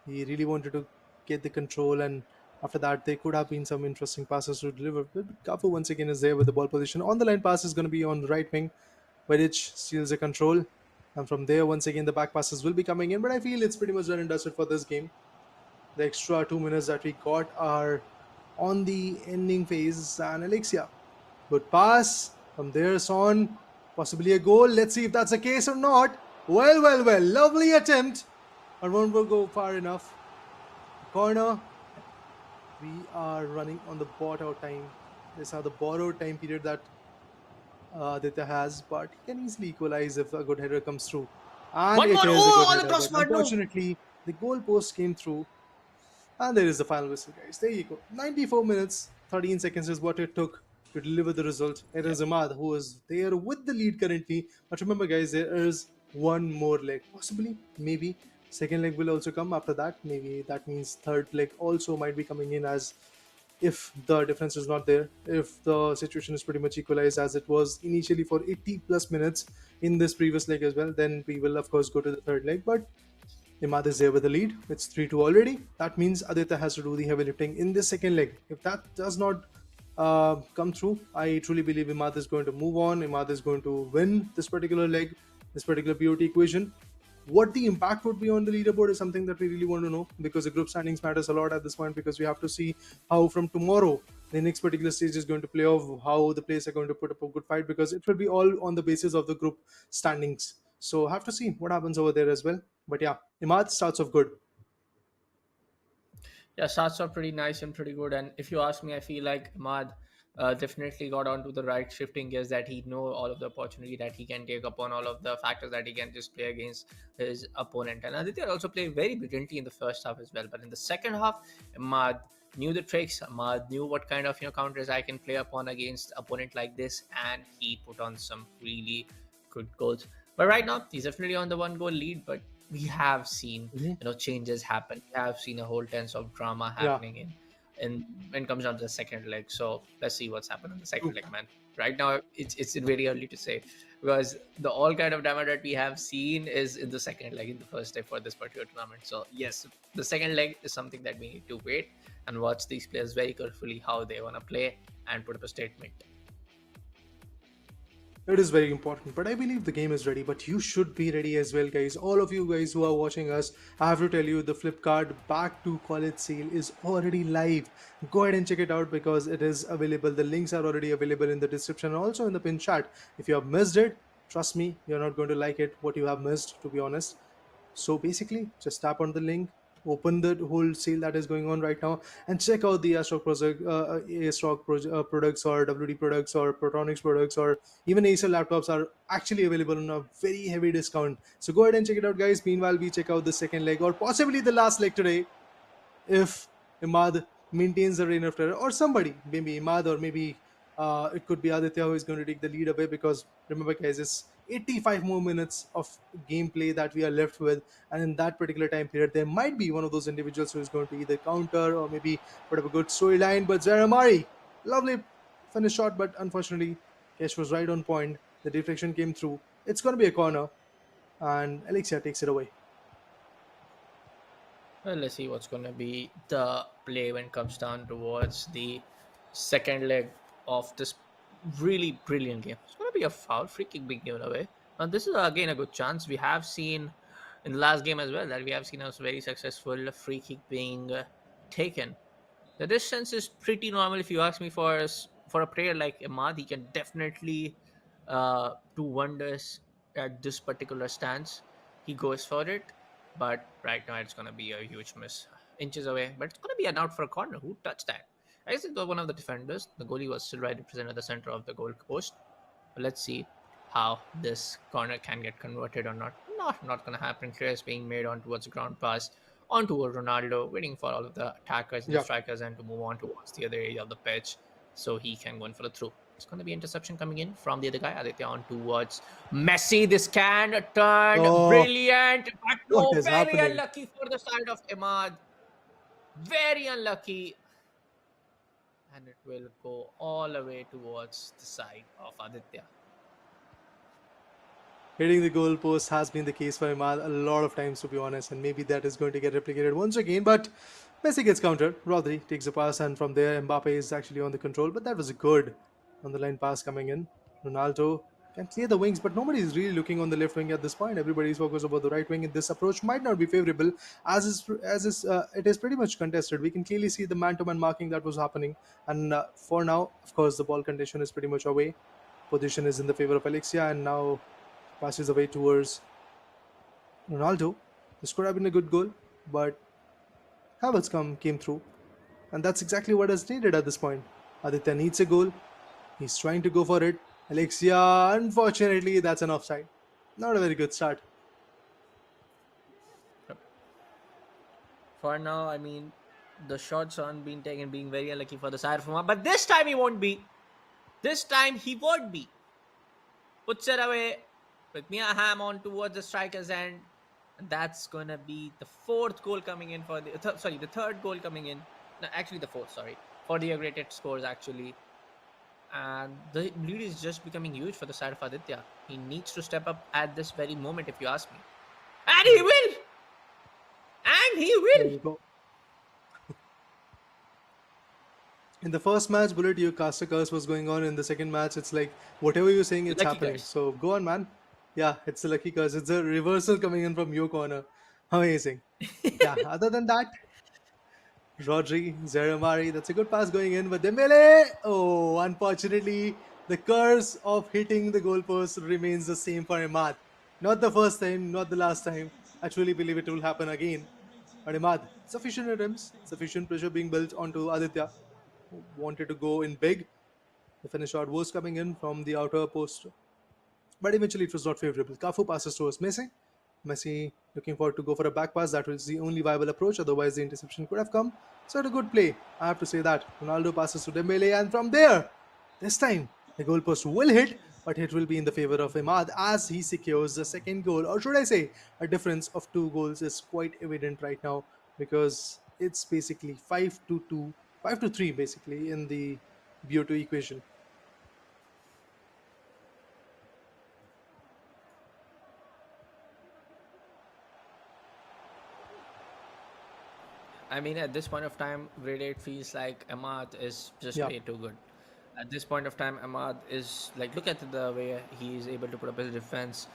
He really wanted to get the control, and after that, there could have been some interesting passes to deliver. But Kafu once again is there with the ball position. On the line pass is going to be on the right wing, Vidic steals the control. And from there, once again, the back passes will be coming in. But I feel it's pretty much done and dusted for this game. The extra 2 minutes that we got are on the ending phase. And Alexia, good pass. From there, Son, possibly a goal. Let's see if that's the case or not. Well. Lovely attempt. But won't go far enough. Corner. We are running on the borrowed time. These are the borrowed time period that Aditya has, but he can easily equalize if a good header comes through. And One it more! is a Oh, good on the header, but crossbar, no! unfortunately, the goal post came through. And there is the final whistle, guys. There you go. 94 minutes, 13 seconds is what it took to deliver the result. It is Ahmad who is there with the lead currently. But remember, guys, there is one more leg. Possibly, maybe. Second leg will also come after that. Maybe that means third leg also might be coming in, as if the difference is not there, if the situation is pretty much equalized as it was initially for 80 plus minutes in this previous leg as well, then we will of course go to the third leg. But Imad is there with the lead. It's 3-2 already. That means Aditya has to do the heavy lifting in this second leg. If that does not come through, I truly believe Imad is going to move on. Imad is going to win this particular leg, this particular POT equation. What the impact would be on the leaderboard is something that we really want to know, because the group standings matters a lot at this point, because we have to see how from tomorrow the next particular stage is going to play off, how the players are going to put up a good fight, because it will be all on the basis of the group standings. So have to see what happens over there as well. But yeah, Imad starts off good. Yeah, starts off pretty nice and pretty good. And if you ask me, I feel like Ahmad definitely got onto the right shifting gears, that he know all of the opportunity that he can take upon, all of the factors that he can just play against his opponent. And Aditya also played very brilliantly in the first half as well. But in the second half, Ahmad knew the tricks. Ahmad knew what kind of counters I can play upon against opponent like this, and he put on some really good goals. But right now, he's definitely on the one goal lead. But we have seen changes happen. We have seen a whole tense of drama Yeah, happening in when it comes down to the second leg. So let's see what's happened in the second true. leg, man. right now it's very early to say, because the all kind of damage that we have seen is in the second leg, in the first leg for this particular tournament. So yes, the second leg is something that we need to wait and watch these players very carefully how they want to play and put up a statement. It is very important, but I believe the game is ready. But you should be ready as well, guys. All of you guys who are watching us, I have to tell you, the Flipkart Back to College sale is already live. Go ahead and check it out because it is available. The links are already available in the description and also in the pinned chat. If you have missed it, trust me, you're not going to like it. What you have missed, to be honest. So basically, just tap on the link, open the whole sale that is going on right now, and check out the products or WD products or Protonics products or even Acer laptops are actually available on a very heavy discount. So go ahead and check it out, guys. Meanwhile, we check out the second leg or possibly the last leg today if Imad maintains the reign of terror, or somebody, maybe Imad or maybe it could be Aditya who is going to take the lead away. Because remember, guys, it's 85 more minutes of gameplay that we are left with, and in that particular time period, there might be one of those individuals who is going to either counter or maybe put up a good storyline. But Zaramari, lovely finish shot, but unfortunately, Kesh was right on point. The deflection came through. It's going to be a corner, and Alexia takes it away. Well, let's see what's going to be the play when it comes down towards the second leg of this really brilliant game. It's going to be a foul, free kick being given away. And this is again a good chance. We have seen in the last game as well that we have seen a very successful free kick being taken. The distance is pretty normal if you ask me. For a player like Imad, he can definitely do wonders at this particular stance. He goes for it, but right now it's going to be a huge miss, inches away. But it's going to be an out for a corner. Who touched that? I guess it was one of the defenders. The goalie was still right present at the center of the goal post. But let's see how this corner can get converted or not. Not going to happen. Clear is being made on towards the ground pass on toward Ronaldo, waiting for all of the attackers and the Yeah. strikers and to move on towards the other area of the pitch so he can go in for the through. It's going to be interception coming in from the other guy, Aditya, on towards Messi. This can turn Oh, brilliant, but what no, is very happening? unlucky for the side of Imad. Very unlucky. And it will go all the way towards the side of Aditya. Hitting the goalpost has been the case for Imad a lot of times, to be honest, and maybe that is going to get replicated once again. But Messi gets countered. Rodri takes the pass, and from there, Mbappe is actually on the control. But that was a good on the line pass coming in. Ronaldo can clear the wings, but nobody is really looking on the left wing at this point. Everybody is focused about the right wing, and this approach might not be favorable, it is pretty much contested. We can clearly see the man-to-man marking that was happening, and for now, of course, the ball condition is pretty much away. Position is in the favor of Alexia, and now passes away towards Ronaldo. This could have been a good goal, but Havertz came through, and that's exactly what is needed at this point. Aditya needs a goal. He's trying to go for it. Alexia, unfortunately, that's an offside. Not a very good start. For now, I mean, the shots aren't being taken, being very unlucky for the side of Imad. But this time he won't be. This time he won't be. Puts it away with Mia Hamm on towards the striker's end. And that's going to be the fourth goal coming in for the... the third goal coming in. No, actually the fourth, sorry. For the aggregated scores, actually. And the lead is just becoming huge for the side of Aditya. He needs to step up at this very moment, if you ask me. And he will! And he There will! you go. In the first match, Bullet, your caster curse was going on. In the second match, it's like whatever you're saying, it's Lucky happening. curse. So go on, man. Yeah, it's a lucky curse. It's a reversal coming in from your corner. Amazing. Yeah, other than that, Rodri, Zaramari, that's a good pass going in, but Dembele, oh, unfortunately, the curse of hitting the goalpost remains the same for Imad. Not the first time, not the last time. I truly believe it will happen again. But Imad, sufficient attempts, sufficient pressure being built onto Aditya, who wanted to go in big. The finish shot was coming in from the outer post, but eventually it was not favorable. Cafu passes towards Messi. Messi looking forward to go for a back pass. That was the only viable approach. Otherwise, the interception could have come. So, it a good play. I have to say that. Ronaldo passes to Dembele, and from there, this time, the goalpost will hit, but it will be in the favor of Imad as he secures the second goal. Or should I say, a difference of 2 goals is quite evident right now because it's basically 5 to 2, 5 to 3 basically in the BO2 equation. I mean, at this point of time, really, it feels like Ahmad is just Yeah. way too good. At this point of time, Ahmad is like, look at the way he is able to put up his defense.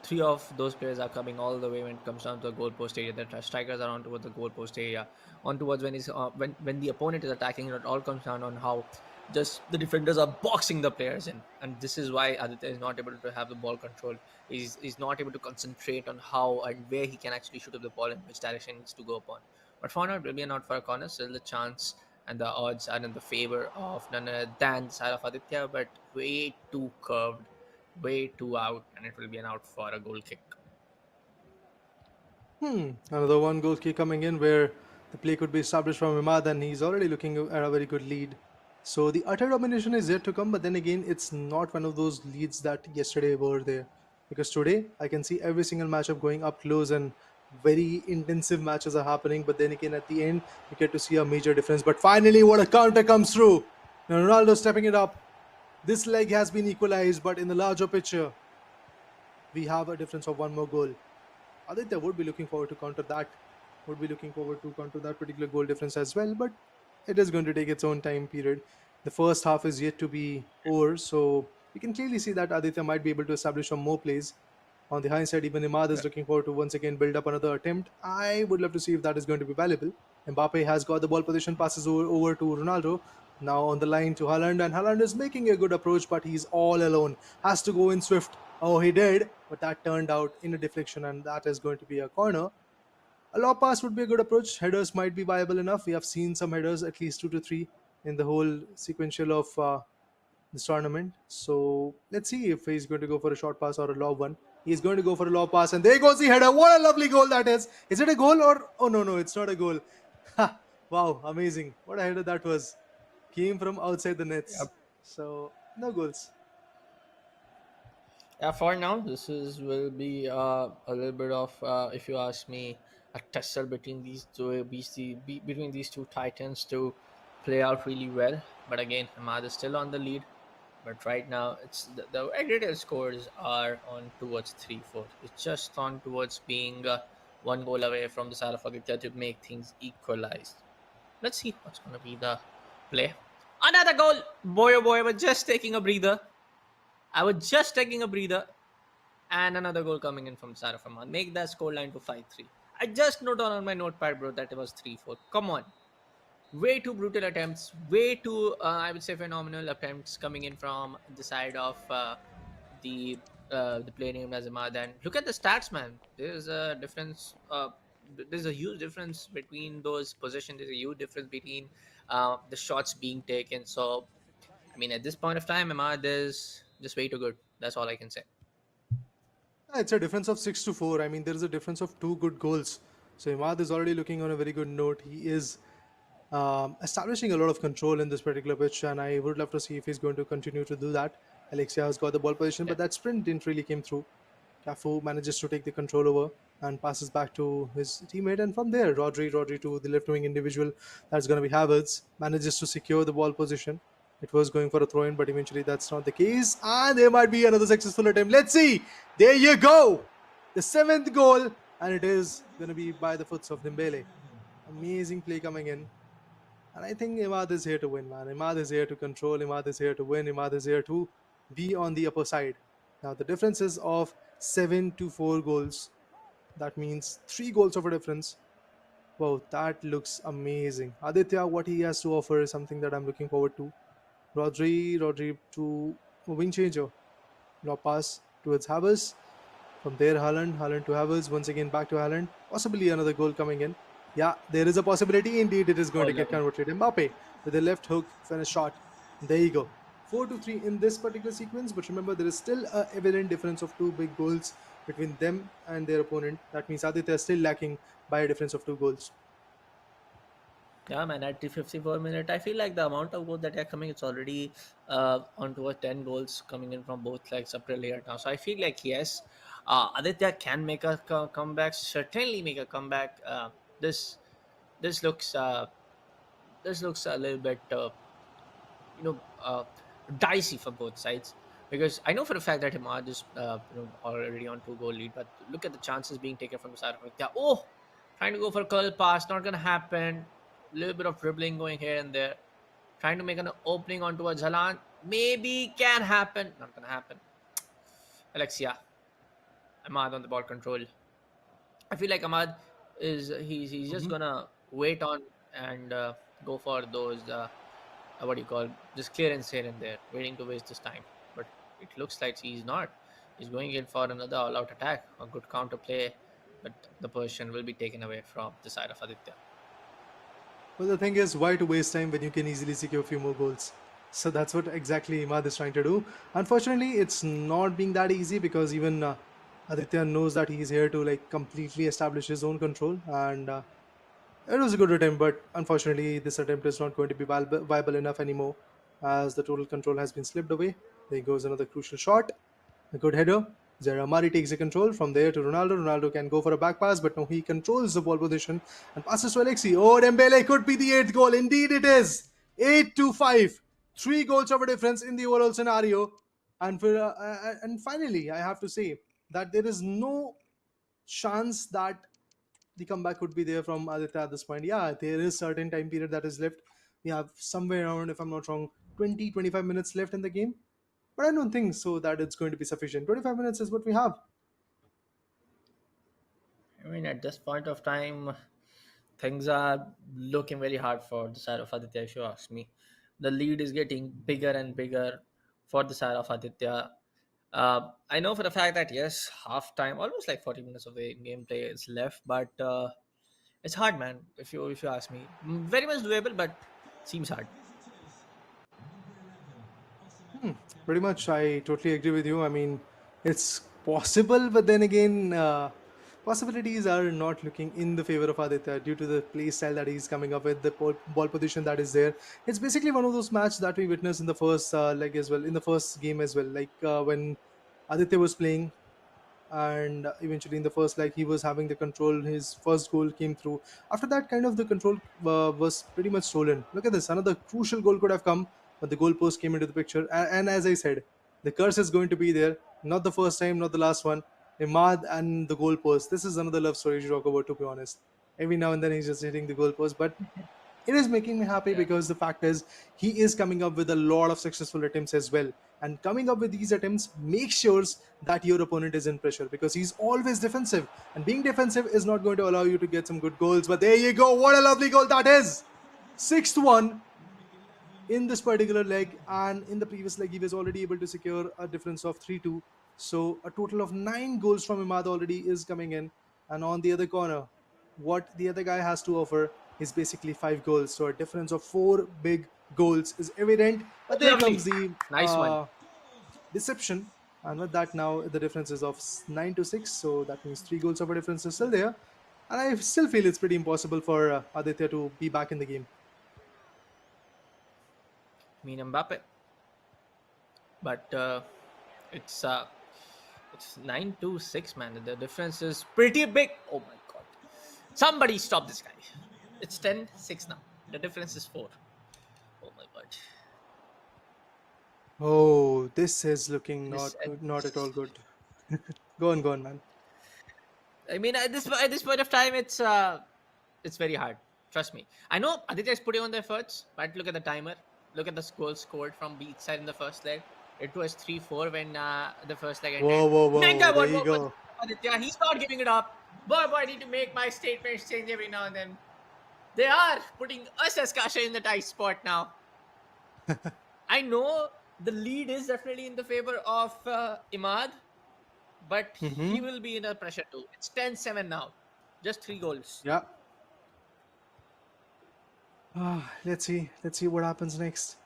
Three of those players are coming all the way when it comes down to the goalpost area. The strikers are on towards the goalpost area, on towards when he's when the opponent is attacking. It all comes down on how just the defenders are boxing the players in, and this is why Aditya is not able to have the ball control. He's not able to concentrate on how and where he can actually shoot up the ball and which direction he needs to go upon. But for now, it will be a not for a corner. Still, the chance and the odds are in the favor of none other than the side of Aditya, but way too curved, way too out, and it will be an out for a goal kick. Another one goal kick coming in where the play could be established from Imad, and he's already looking at a very good lead. So the utter domination is yet to come, but then again, it's not one of those leads that yesterday were there. Because today, I can see every single matchup going up close and very intensive matches are happening. But then again, at the end, you get to see a major difference. But finally, what a counter comes through! Now, Ronaldo stepping it up. This leg has been equalized, but in the larger picture, we have a difference of one more goal. Aditya would be looking forward to counter that, would be looking forward to counter that particular goal difference as well, but it is going to take its own time period. The first half is yet to be over, so we can clearly see that Aditya might be able to establish some more plays. On the hindsight, even Imad is looking forward to once again build up another attempt. I would love to see if that is going to be valuable. Mbappe has got the ball position, passes over to Ronaldo. Now on the line to Haaland, and Haaland is making a good approach, but he's all alone. Has to go in swift. Oh, he did, but that turned out in a deflection, and that is going to be a corner. A low pass would be a good approach. Headers might be viable enough. We have seen some headers, at least 2 to 3, in the whole sequential of this tournament. So let's see if he's going to go for a short pass or a lob one. He's going to go for a lob pass, and there goes the header. What a lovely goal that is! Is it a goal or oh no, it's not a goal. Ha! Wow, amazing! What a header that was. Came from outside the nets. Yep. So no goals. Yeah, for now, this is will be a little bit of, if you ask me, a tussle between between these two titans to play out really well. But again, Ahmad is still on the lead. But right now, it's the aggregate scores are on towards 3-4. It's just on towards being one goal away from the side of Aditya to make things equalized. Let's see what's going to be the play. Another goal! Boy, oh boy, I was just taking a breather. And another goal coming in from Sarah Ahmad. Make that scoreline to 5-3. I just noted on my notepad, bro, that it was 3-4. Come on. Way too brutal attempts. Way too, I would say, phenomenal attempts coming in from the side of the the player named as Ahmad. And look at the stats, man. There's a difference. There's a huge difference between those positions. There's a huge difference between the shots being taken. So, I mean, at this point of time, Ahmad is just way too good. That's all I can say. It's a difference of 6 to 4. I mean, there is a difference of 2 good goals. So Imad is already looking on a very good note. He is establishing a lot of control in this particular pitch, and I would love to see if he's going to continue to do that. Alexia has got the ball position, Yeah. but that sprint didn't really came through. Cafu manages to take the control over and passes back to his teammate, and from there, Rodri to the left wing individual. That's going to be Havertz. Manages to secure the ball position. It was going for a throw in, but eventually that's not the case. And there might be another successful attempt. Let's see. There you go. The 7th goal, and it is going to be by the foots of Dembele. Amazing play coming in. And I think Imad is here to win, man. Imad is here to control. Imad is here to win. Imad is here to be on the upper side. Now, the difference is of 7 to 4 goals. That means 3 goals of a difference. Wow, that looks amazing. Aditya, what he has to offer is something that I'm looking forward to. Rodri to wing changer. Now pass towards Havertz. From there, Haaland to Havertz. Once again, back to Haaland. Possibly another goal coming in. Yeah, there is a possibility. Indeed, it is going to get converted. Mbappe with a left hook finish shot. There you go. 4-3 in this particular sequence. But remember, there is still an evident difference of 2 big goals between them and their opponent. That means Aditya is still lacking by a difference of 2 goals. Yeah, man, at the 54 minute, I feel like the amount of goals that are coming, it's already on towards 10 goals coming in from both legs up till here now. So I feel like, yes, Aditya can make a comeback, certainly make a comeback. This this looks uh, this looks a little bit, you know, dicey for both sides. Because I know for a fact that Himad is already on 2 goal lead, but look at the chances being taken from the side of Aditya. Oh, Trying to go for a curl pass, not gonna happen. Little bit of dribbling going here and there. Trying to make an opening onto a Jalan. Maybe can happen. Not gonna happen. Alexia. Ahmad on the ball control. I feel like Ahmad he's just Mhm. gonna wait on and go for those what do you call just clearance here and there, waiting to waste his time. But it looks like he's not. He's going in for another all-out attack, a good counter play, but the position will be taken away from the side of Aditya. But the thing is, why to waste time when you can easily secure a few more goals? So that's what exactly Imad is trying to do. Unfortunately, it's not being that easy because even Aditya knows that he's here to like completely establish his own control, and it was a good attempt. But unfortunately, this attempt is not going to be viable enough anymore, as the total control has been slipped away. There goes another crucial shot. A good header. Zaramari takes the control from there to Ronaldo. Ronaldo can go for a back pass, but no, he controls the ball position and passes to Alexi. Oh, Dembele could be the eighth goal. Indeed, it is. 8-5. 3 goals of a difference in the overall scenario. And finally, I have to say that there is no chance that the comeback could be there from Aditya at this point. Yeah, there is certain time period that is left. We have somewhere around, if I'm not wrong, 20-25 minutes left in the game. But I don't think so that it's going to be sufficient. 25 minutes is what we have. I mean, at this point of time, things are looking very hard for the side of Aditya, if you ask me. The lead is getting bigger and bigger for the side of Aditya. I know for the fact that yes, half time, almost like 40 minutes of the gameplay is left, but it's hard, man. If you ask me, very much doable, but seems hard. Hmm, pretty much, I totally agree with you. I mean, it's possible, but then again, possibilities are not looking in the favor of Aditya due to the play style that he's coming up with, the ball position that is there. It's basically one of those matches that we witnessed in the first leg as well, in the first game as well. Like when Aditya was playing, and eventually in the first leg he was having the control, his first goal came through. After that, kind of the control was pretty much stolen. Look at this, another crucial goal could have come, but the goalpost came into the picture. And as I said, the curse is going to be there, not the first time, not the last one. Imad and the goalpost, this is another love story to talk about, to be honest. Every now and then he's just hitting the goalpost, but it is making me happy Yeah. because the fact is he is coming up with a lot of successful attempts as well, and coming up with these attempts makes sure that your opponent is in pressure because he's always defensive, and being defensive is not going to allow you to get some good goals. But there you go, what a lovely goal that is. 6-1 in this particular leg, and in the previous leg he was already able to secure a difference of 3-2. So a total of 9 goals from Imad already is coming in. And on the other corner, what the other guy has to offer is basically 5 goals, so a difference of 4 big goals is evident. But there Lovely, comes the nice one. deception, and with that now the difference is of 9-6, so that means 3 goals of a difference is still there. And I still feel it's pretty impossible for Aditya to be back in the game. I mean Mbappe, but it's uh, it's 9-6, man. The difference is pretty big. Oh my god! Somebody stop this guy. It's 10-6 now. The difference is 4. Oh my god. Oh, this is looking This not good, not at all good. Go on, man. I mean, at this point of time, it's very hard. Trust me. I know Aditya is putting on the efforts, but look at the timer. Look at the goal scored from each side in the first leg. It was 3-4 when the first leg ended. Whoa, whoa, Mega whoa! There one you more for go. Aditya. He's not giving it up. Boy, I need to make my statements change every now and then. They are putting us as Kasha in the tight spot now. I know the lead is definitely in the favor of Imad, but he Mm-hmm. will be in a pressure too. It's 10-7 now. Just 3 goals. Yeah. Let's see. Let's see what happens next.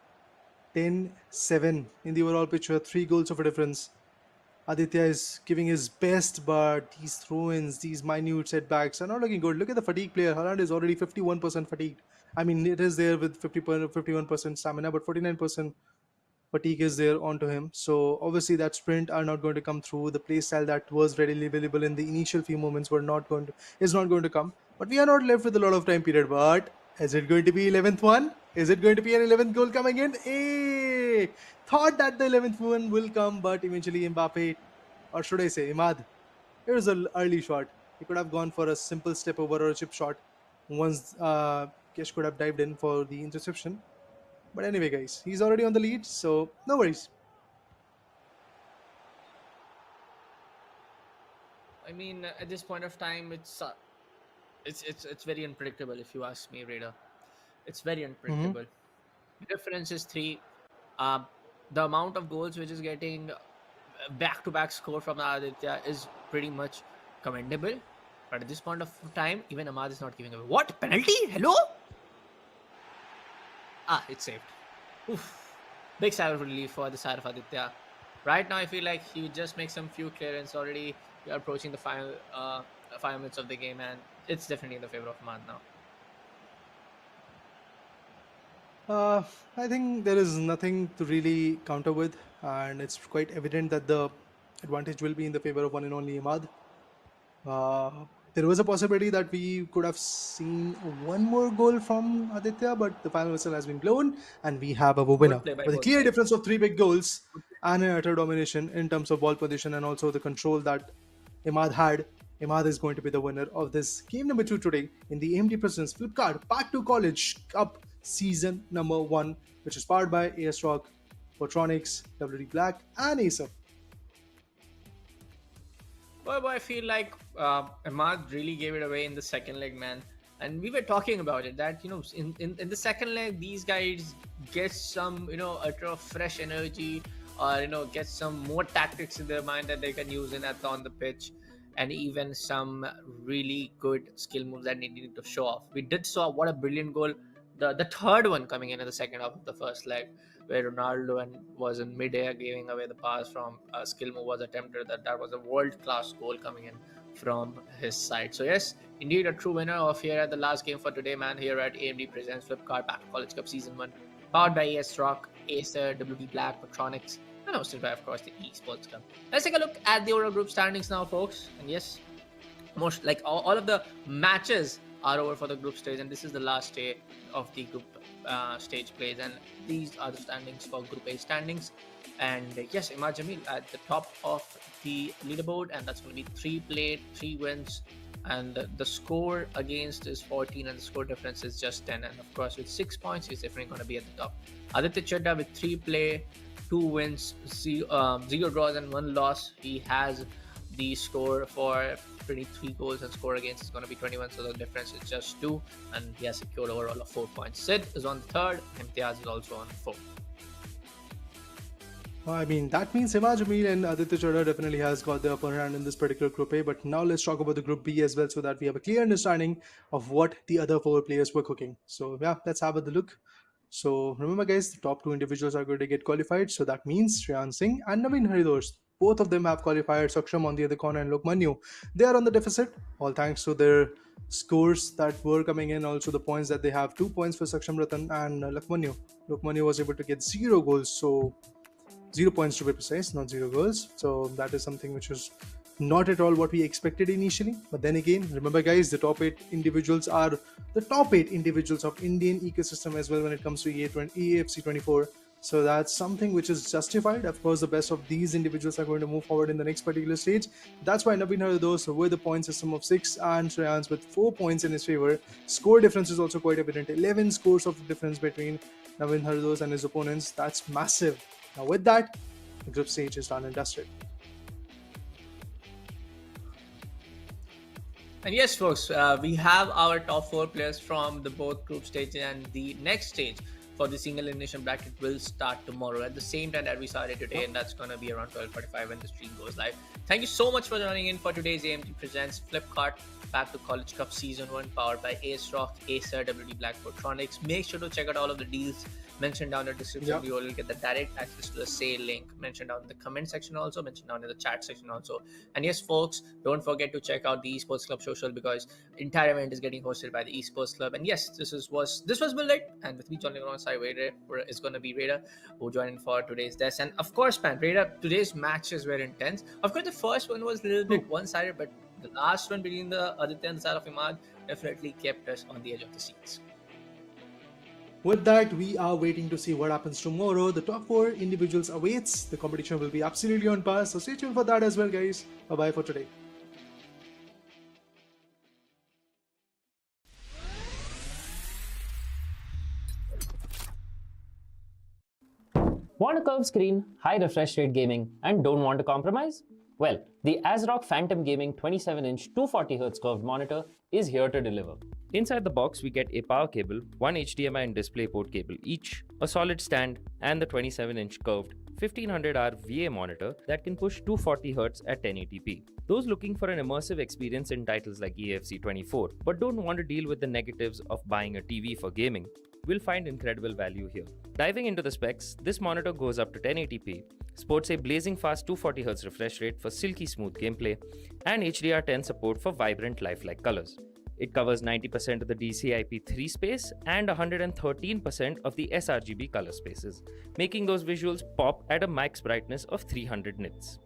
10-7 in the overall picture. 3 goals of a difference. Aditya is giving his best, but these throw-ins, these minute setbacks are not looking good. Look at the fatigue player. Haaland is already 51% fatigued. I mean, it is there with 51% stamina, but 49% fatigue is there onto him. So obviously that sprint are not going to come through. The play style that was readily available in the initial few moments were not going to is not going to come. But we are not left with a lot of time period. But is it going to be 11th one? Is it going to be an 11th goal coming in? Hey, thought that the 11th one will come, but eventually Mbappe, or should I say Imad, here's an early shot. He could have gone for a simple step over or a chip shot once Kesh could have dived in for the interception. But anyway, guys, he's already on the lead, so no worries. I mean, at this point of time, it's very unpredictable. If you ask me, Raider, it's very Mm-hmm. unpredictable. The difference is three. Um, the amount of goals which is getting back-to-back score from Aditya is pretty much commendable. But at this point of time, even Ahmad is not giving away. What penalty? Hello? It's saved. Oof. Big sigh of relief for the side of Aditya. Right now, I feel like he would just make some few clearance already. We are approaching the final 5 minutes of the game, and it's definitely in the favor of Ahmad now. Uh, I think there is nothing to really counter with, and it's quite evident that the advantage will be in the favor of one and only Imad. There was a possibility that we could have seen one more goal from Aditya, but the final whistle has been blown, and we have a winner Good play by with a both clear sides. difference of 3 big goals and an utter domination in terms of ball position and also the control that Imad had. Imad is going to be the winner of this game number 2 today in the AMD Presents Flipkart Back to College Cup Season number 1, which is powered by AS Rock, Photronics, WD Black, and Acer. But I feel like Ahmad really gave it away in the second leg, man. And we were talking about it that, in the second leg, these guys get some, ultra fresh energy, or, get some more tactics in their mind that they can use on the pitch, and even some really good skill moves that they need to show off. We did saw what a brilliant goal. The third one coming in the second half of the first leg, where Ronaldo was in midair giving away the pass from a skill move was attempted. That was a world class goal coming in from his side. So yes, indeed a true winner of here at the last game for today, man. Here at AMD presents Flipkart Back to College Cup Season 1, powered by AS Rock, Acer, WD Black, Photronics, and hosted by, of course, the Esports Cup. Let's take a look at the overall group standings now, folks. And yes, most like all of the matches are over for the group stage, and this is the last day of the group stage plays, and these are the standings for Group A standings. And yes, Imad Jamil at the top of the leaderboard, and that's going to be 3 played, 3 wins, and the score against is 14, and the score difference is just 10. And of course, with 6 points, he's definitely going to be at the top. Aditya Chadda with 3 play, 2 wins, 0 draws, and 1 loss. He has the score for 23 goals, and score against is going to be 21, so the difference is just 2, and he has secured overall of 4 points. Sid is on the 3rd, Imtiaz is also on 4th. I mean, that means Hima Jamil and Aditya Chadha definitely has got the upper hand in this particular Group A. But now let's talk about the Group B as well, so that we have a clear understanding of what the other 4 players were cooking. So yeah, let's have a look. So remember, guys, the top 2 individuals are going to get qualified. So that means Shreyansh Singh and Navin Haridors. Both of them have qualified. Saksham on the other corner and Lokmanyu. They are on the deficit, all thanks to their scores that were coming in. Also the points that they have. 2 points for Saksham Ratan and Lokmanyu. Lokmanyu was able to get 0 goals. So 0 points to be precise, not 0 goals. So that is something which was not at all what we expected initially. But then again, remember, guys, the top 8 individuals are the top 8 individuals of Indian ecosystem as well when it comes to EAFC 24. So that's something which is justified. Of course, the best of these individuals are going to move forward in the next particular stage. That's why Navin Haridos with the point system of 6 and Shreyansh with 4 points in his favor. Score difference is also quite evident. 11 scores of difference between Navin Haridos and his opponents. That's massive. Now with that, the group stage is done and dusted. And yes, folks, we have our top 4 players from the both group stages, and the next stage for the single elimination bracket will start tomorrow at the same time that we started today, and that's going to be around 12:45 when the stream goes live. Thank you so much for joining in for today's AMD Presents Flipkart Back to College Cup Season 1, powered by AS Rock, Acer, WD Black, Photronics. Make sure to check out all of the deals mentioned down in the description. Yep. You will get the direct access to the sale link mentioned down in the comment section, also mentioned down in the chat section also. And yes, folks, don't forget to check out the Esports Club social, because entire event is getting hosted by the Esports Club. And yes, this was Bullet, and with me joining alongside Raider is going to be Raider, who joined in for today's desk. And of course, man, Raider, today's matches were intense. Of course, the first one was a little bit one-sided, but the last one between the Aditya and the side of Imad definitely kept us on the edge of the seats. With that, we are waiting to see what happens tomorrow. The top 4 individuals awaits. The competition will be absolutely on par. So stay tuned for that as well, guys. Bye-bye for today. Want a curved screen, high refresh rate gaming, and don't want to compromise? Well, the ASRock Phantom Gaming 27-inch 240Hz curved monitor is here to deliver. Inside the box, we get a power cable, one HDMI and DisplayPort cable each, a solid stand, and the 27-inch curved 1500R VA monitor that can push 240Hz at 1080p. Those looking for an immersive experience in titles like EAFC 24 but don't want to deal with the negatives of buying a TV for gaming will find incredible value here. Diving into the specs, this monitor goes up to 1080p, sports a blazing fast 240Hz refresh rate for silky smooth gameplay, and HDR10 support for vibrant lifelike colors. It covers 90% of the DCI-P3 space and 113% of the sRGB color spaces, making those visuals pop at a max brightness of 300 nits.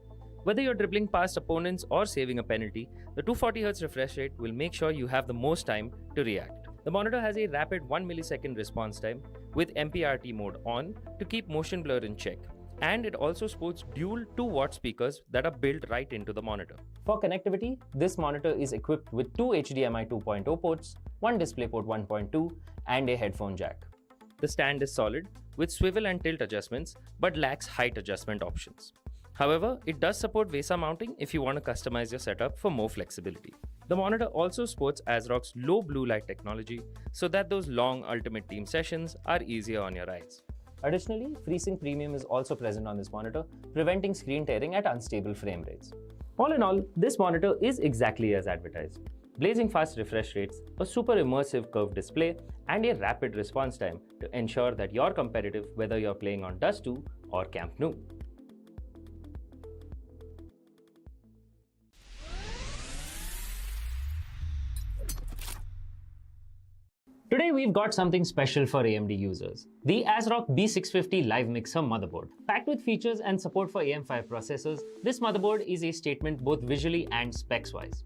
Whether you're dribbling past opponents or saving a penalty, the 240Hz refresh rate will make sure you have the most time to react. The monitor has a rapid 1 millisecond response time with MPRT mode on to keep motion blur in check. And it also sports dual 2-watt speakers that are built right into the monitor. For connectivity, this monitor is equipped with two HDMI 2.0 ports, one DisplayPort 1.2, and a headphone jack. The stand is solid with swivel and tilt adjustments but lacks height adjustment options. However, it does support VESA mounting if you want to customize your setup for more flexibility. The monitor also sports ASRock's low blue light technology so that those long Ultimate Team sessions are easier on your eyes. Additionally, FreeSync Premium is also present on this monitor, preventing screen tearing at unstable frame rates. All in all, this monitor is exactly as advertised. Blazing fast refresh rates, a super immersive curved display, and a rapid response time to ensure that you're competitive whether you're playing on Dust 2 or Camp Nou. Today we've got something special for AMD users. The ASRock B650 Live Mixer motherboard. Packed with features and support for AM5 processors, this motherboard is a statement both visually and specs-wise.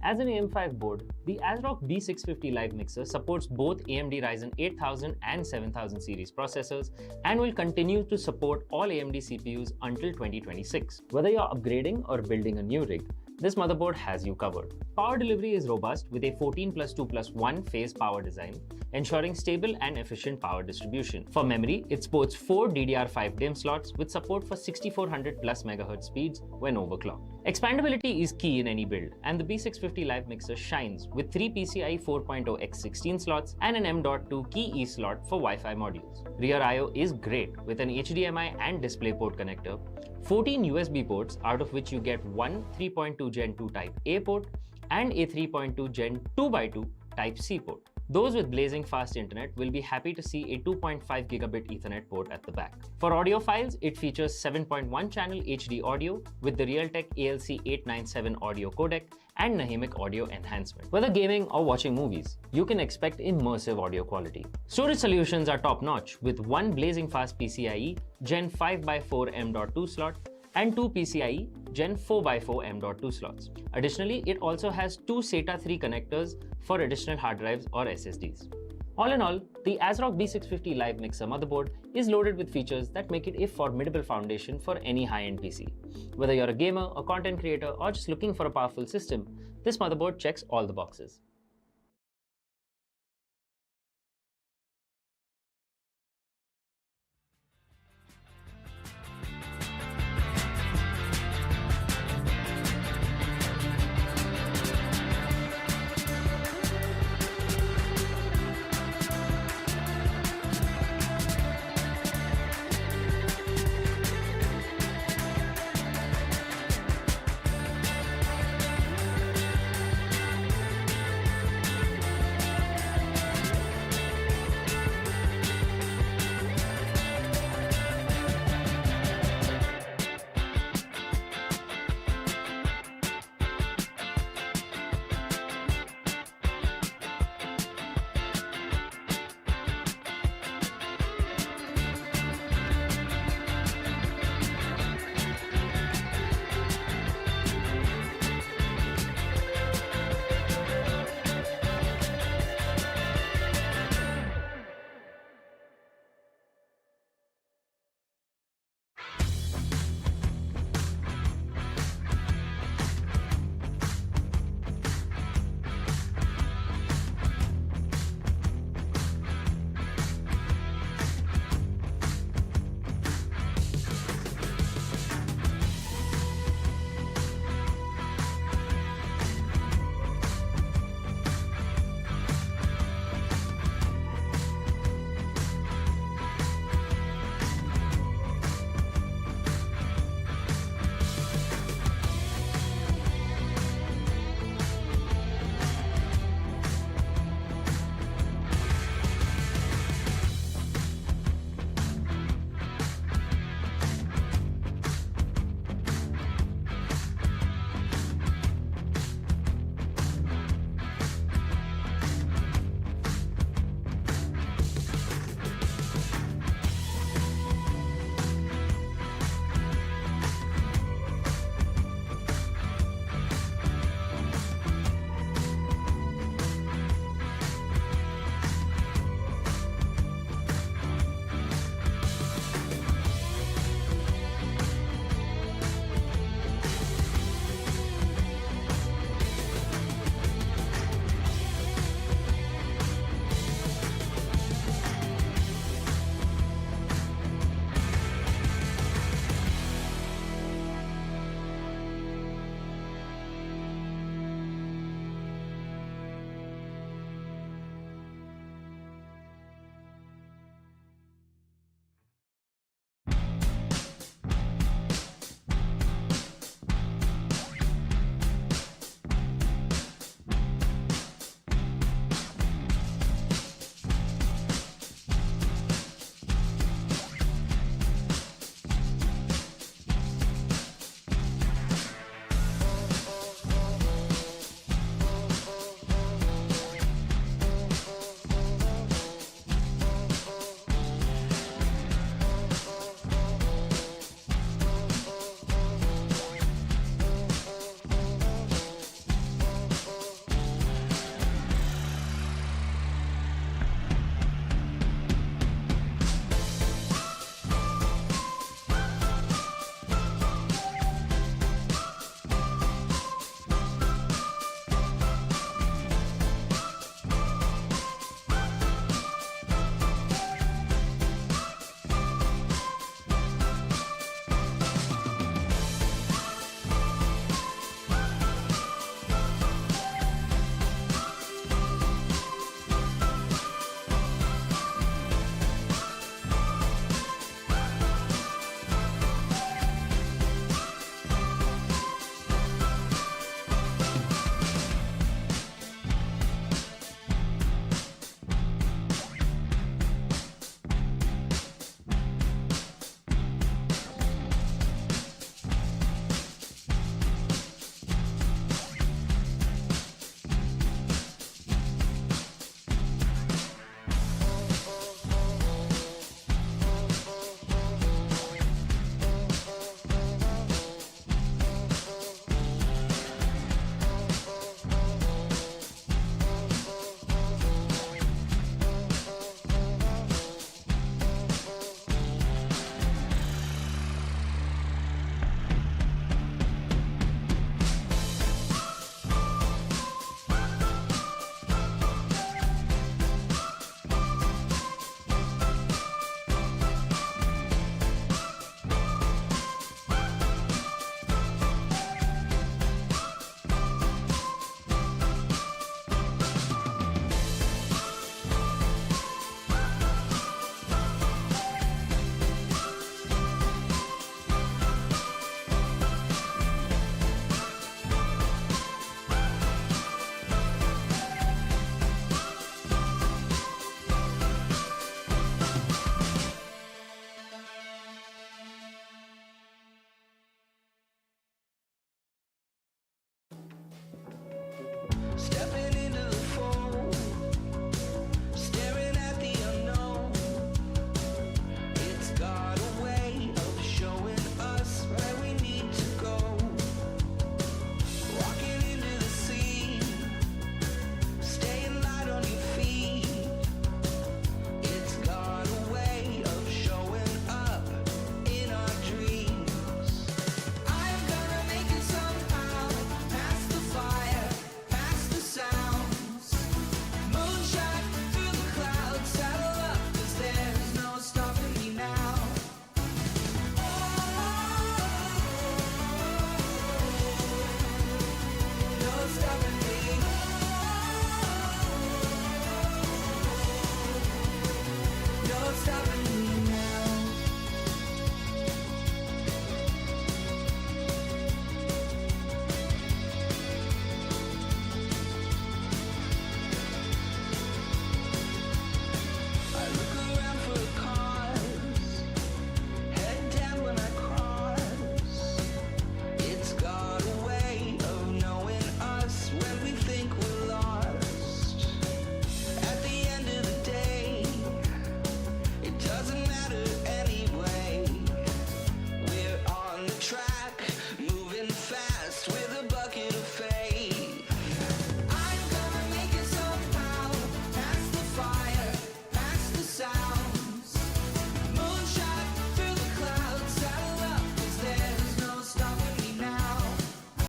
As an AM5 board, the ASRock B650 Live Mixer supports both AMD Ryzen 8000 and 7000 series processors and will continue to support all AMD CPUs until 2026. Whether you're upgrading or building a new rig, this motherboard has you covered. Power delivery is robust with a 14+2+1 phase power design, ensuring stable and efficient power distribution. For memory, it sports 4 DDR5 DIMM slots with support for 6400+ MHz speeds when overclocked. Expandability is key in any build, and the B650 Live Mixer shines with 3 PCIe 4.0 x 16 slots and an M.2 key E slot for Wi-Fi modules. Rear I/O is great with an HDMI and DisplayPort connector, 14 USB ports out of which you get one 3.2 Gen 2 Type A port and a 3.2 Gen 2x2 Type C port. Those with blazing fast internet will be happy to see a 2.5 gigabit Ethernet port at the back. For audio files, it features 7.1 channel HD audio with the Realtek ALC897 audio codec and Nahimic audio enhancement. Whether gaming or watching movies, you can expect immersive audio quality. Storage solutions are top-notch with one blazing fast PCIe Gen 5x4 M.2 slot and 2 PCIe Gen 4x4 M.2 slots. Additionally, it also has 2 SATA 3 connectors for additional hard drives or SSDs. All in all, the ASRock B650 Live Mixer motherboard is loaded with features that make it a formidable foundation for any high-end PC. Whether you're a gamer, a content creator, or just looking for a powerful system, this motherboard checks all the boxes.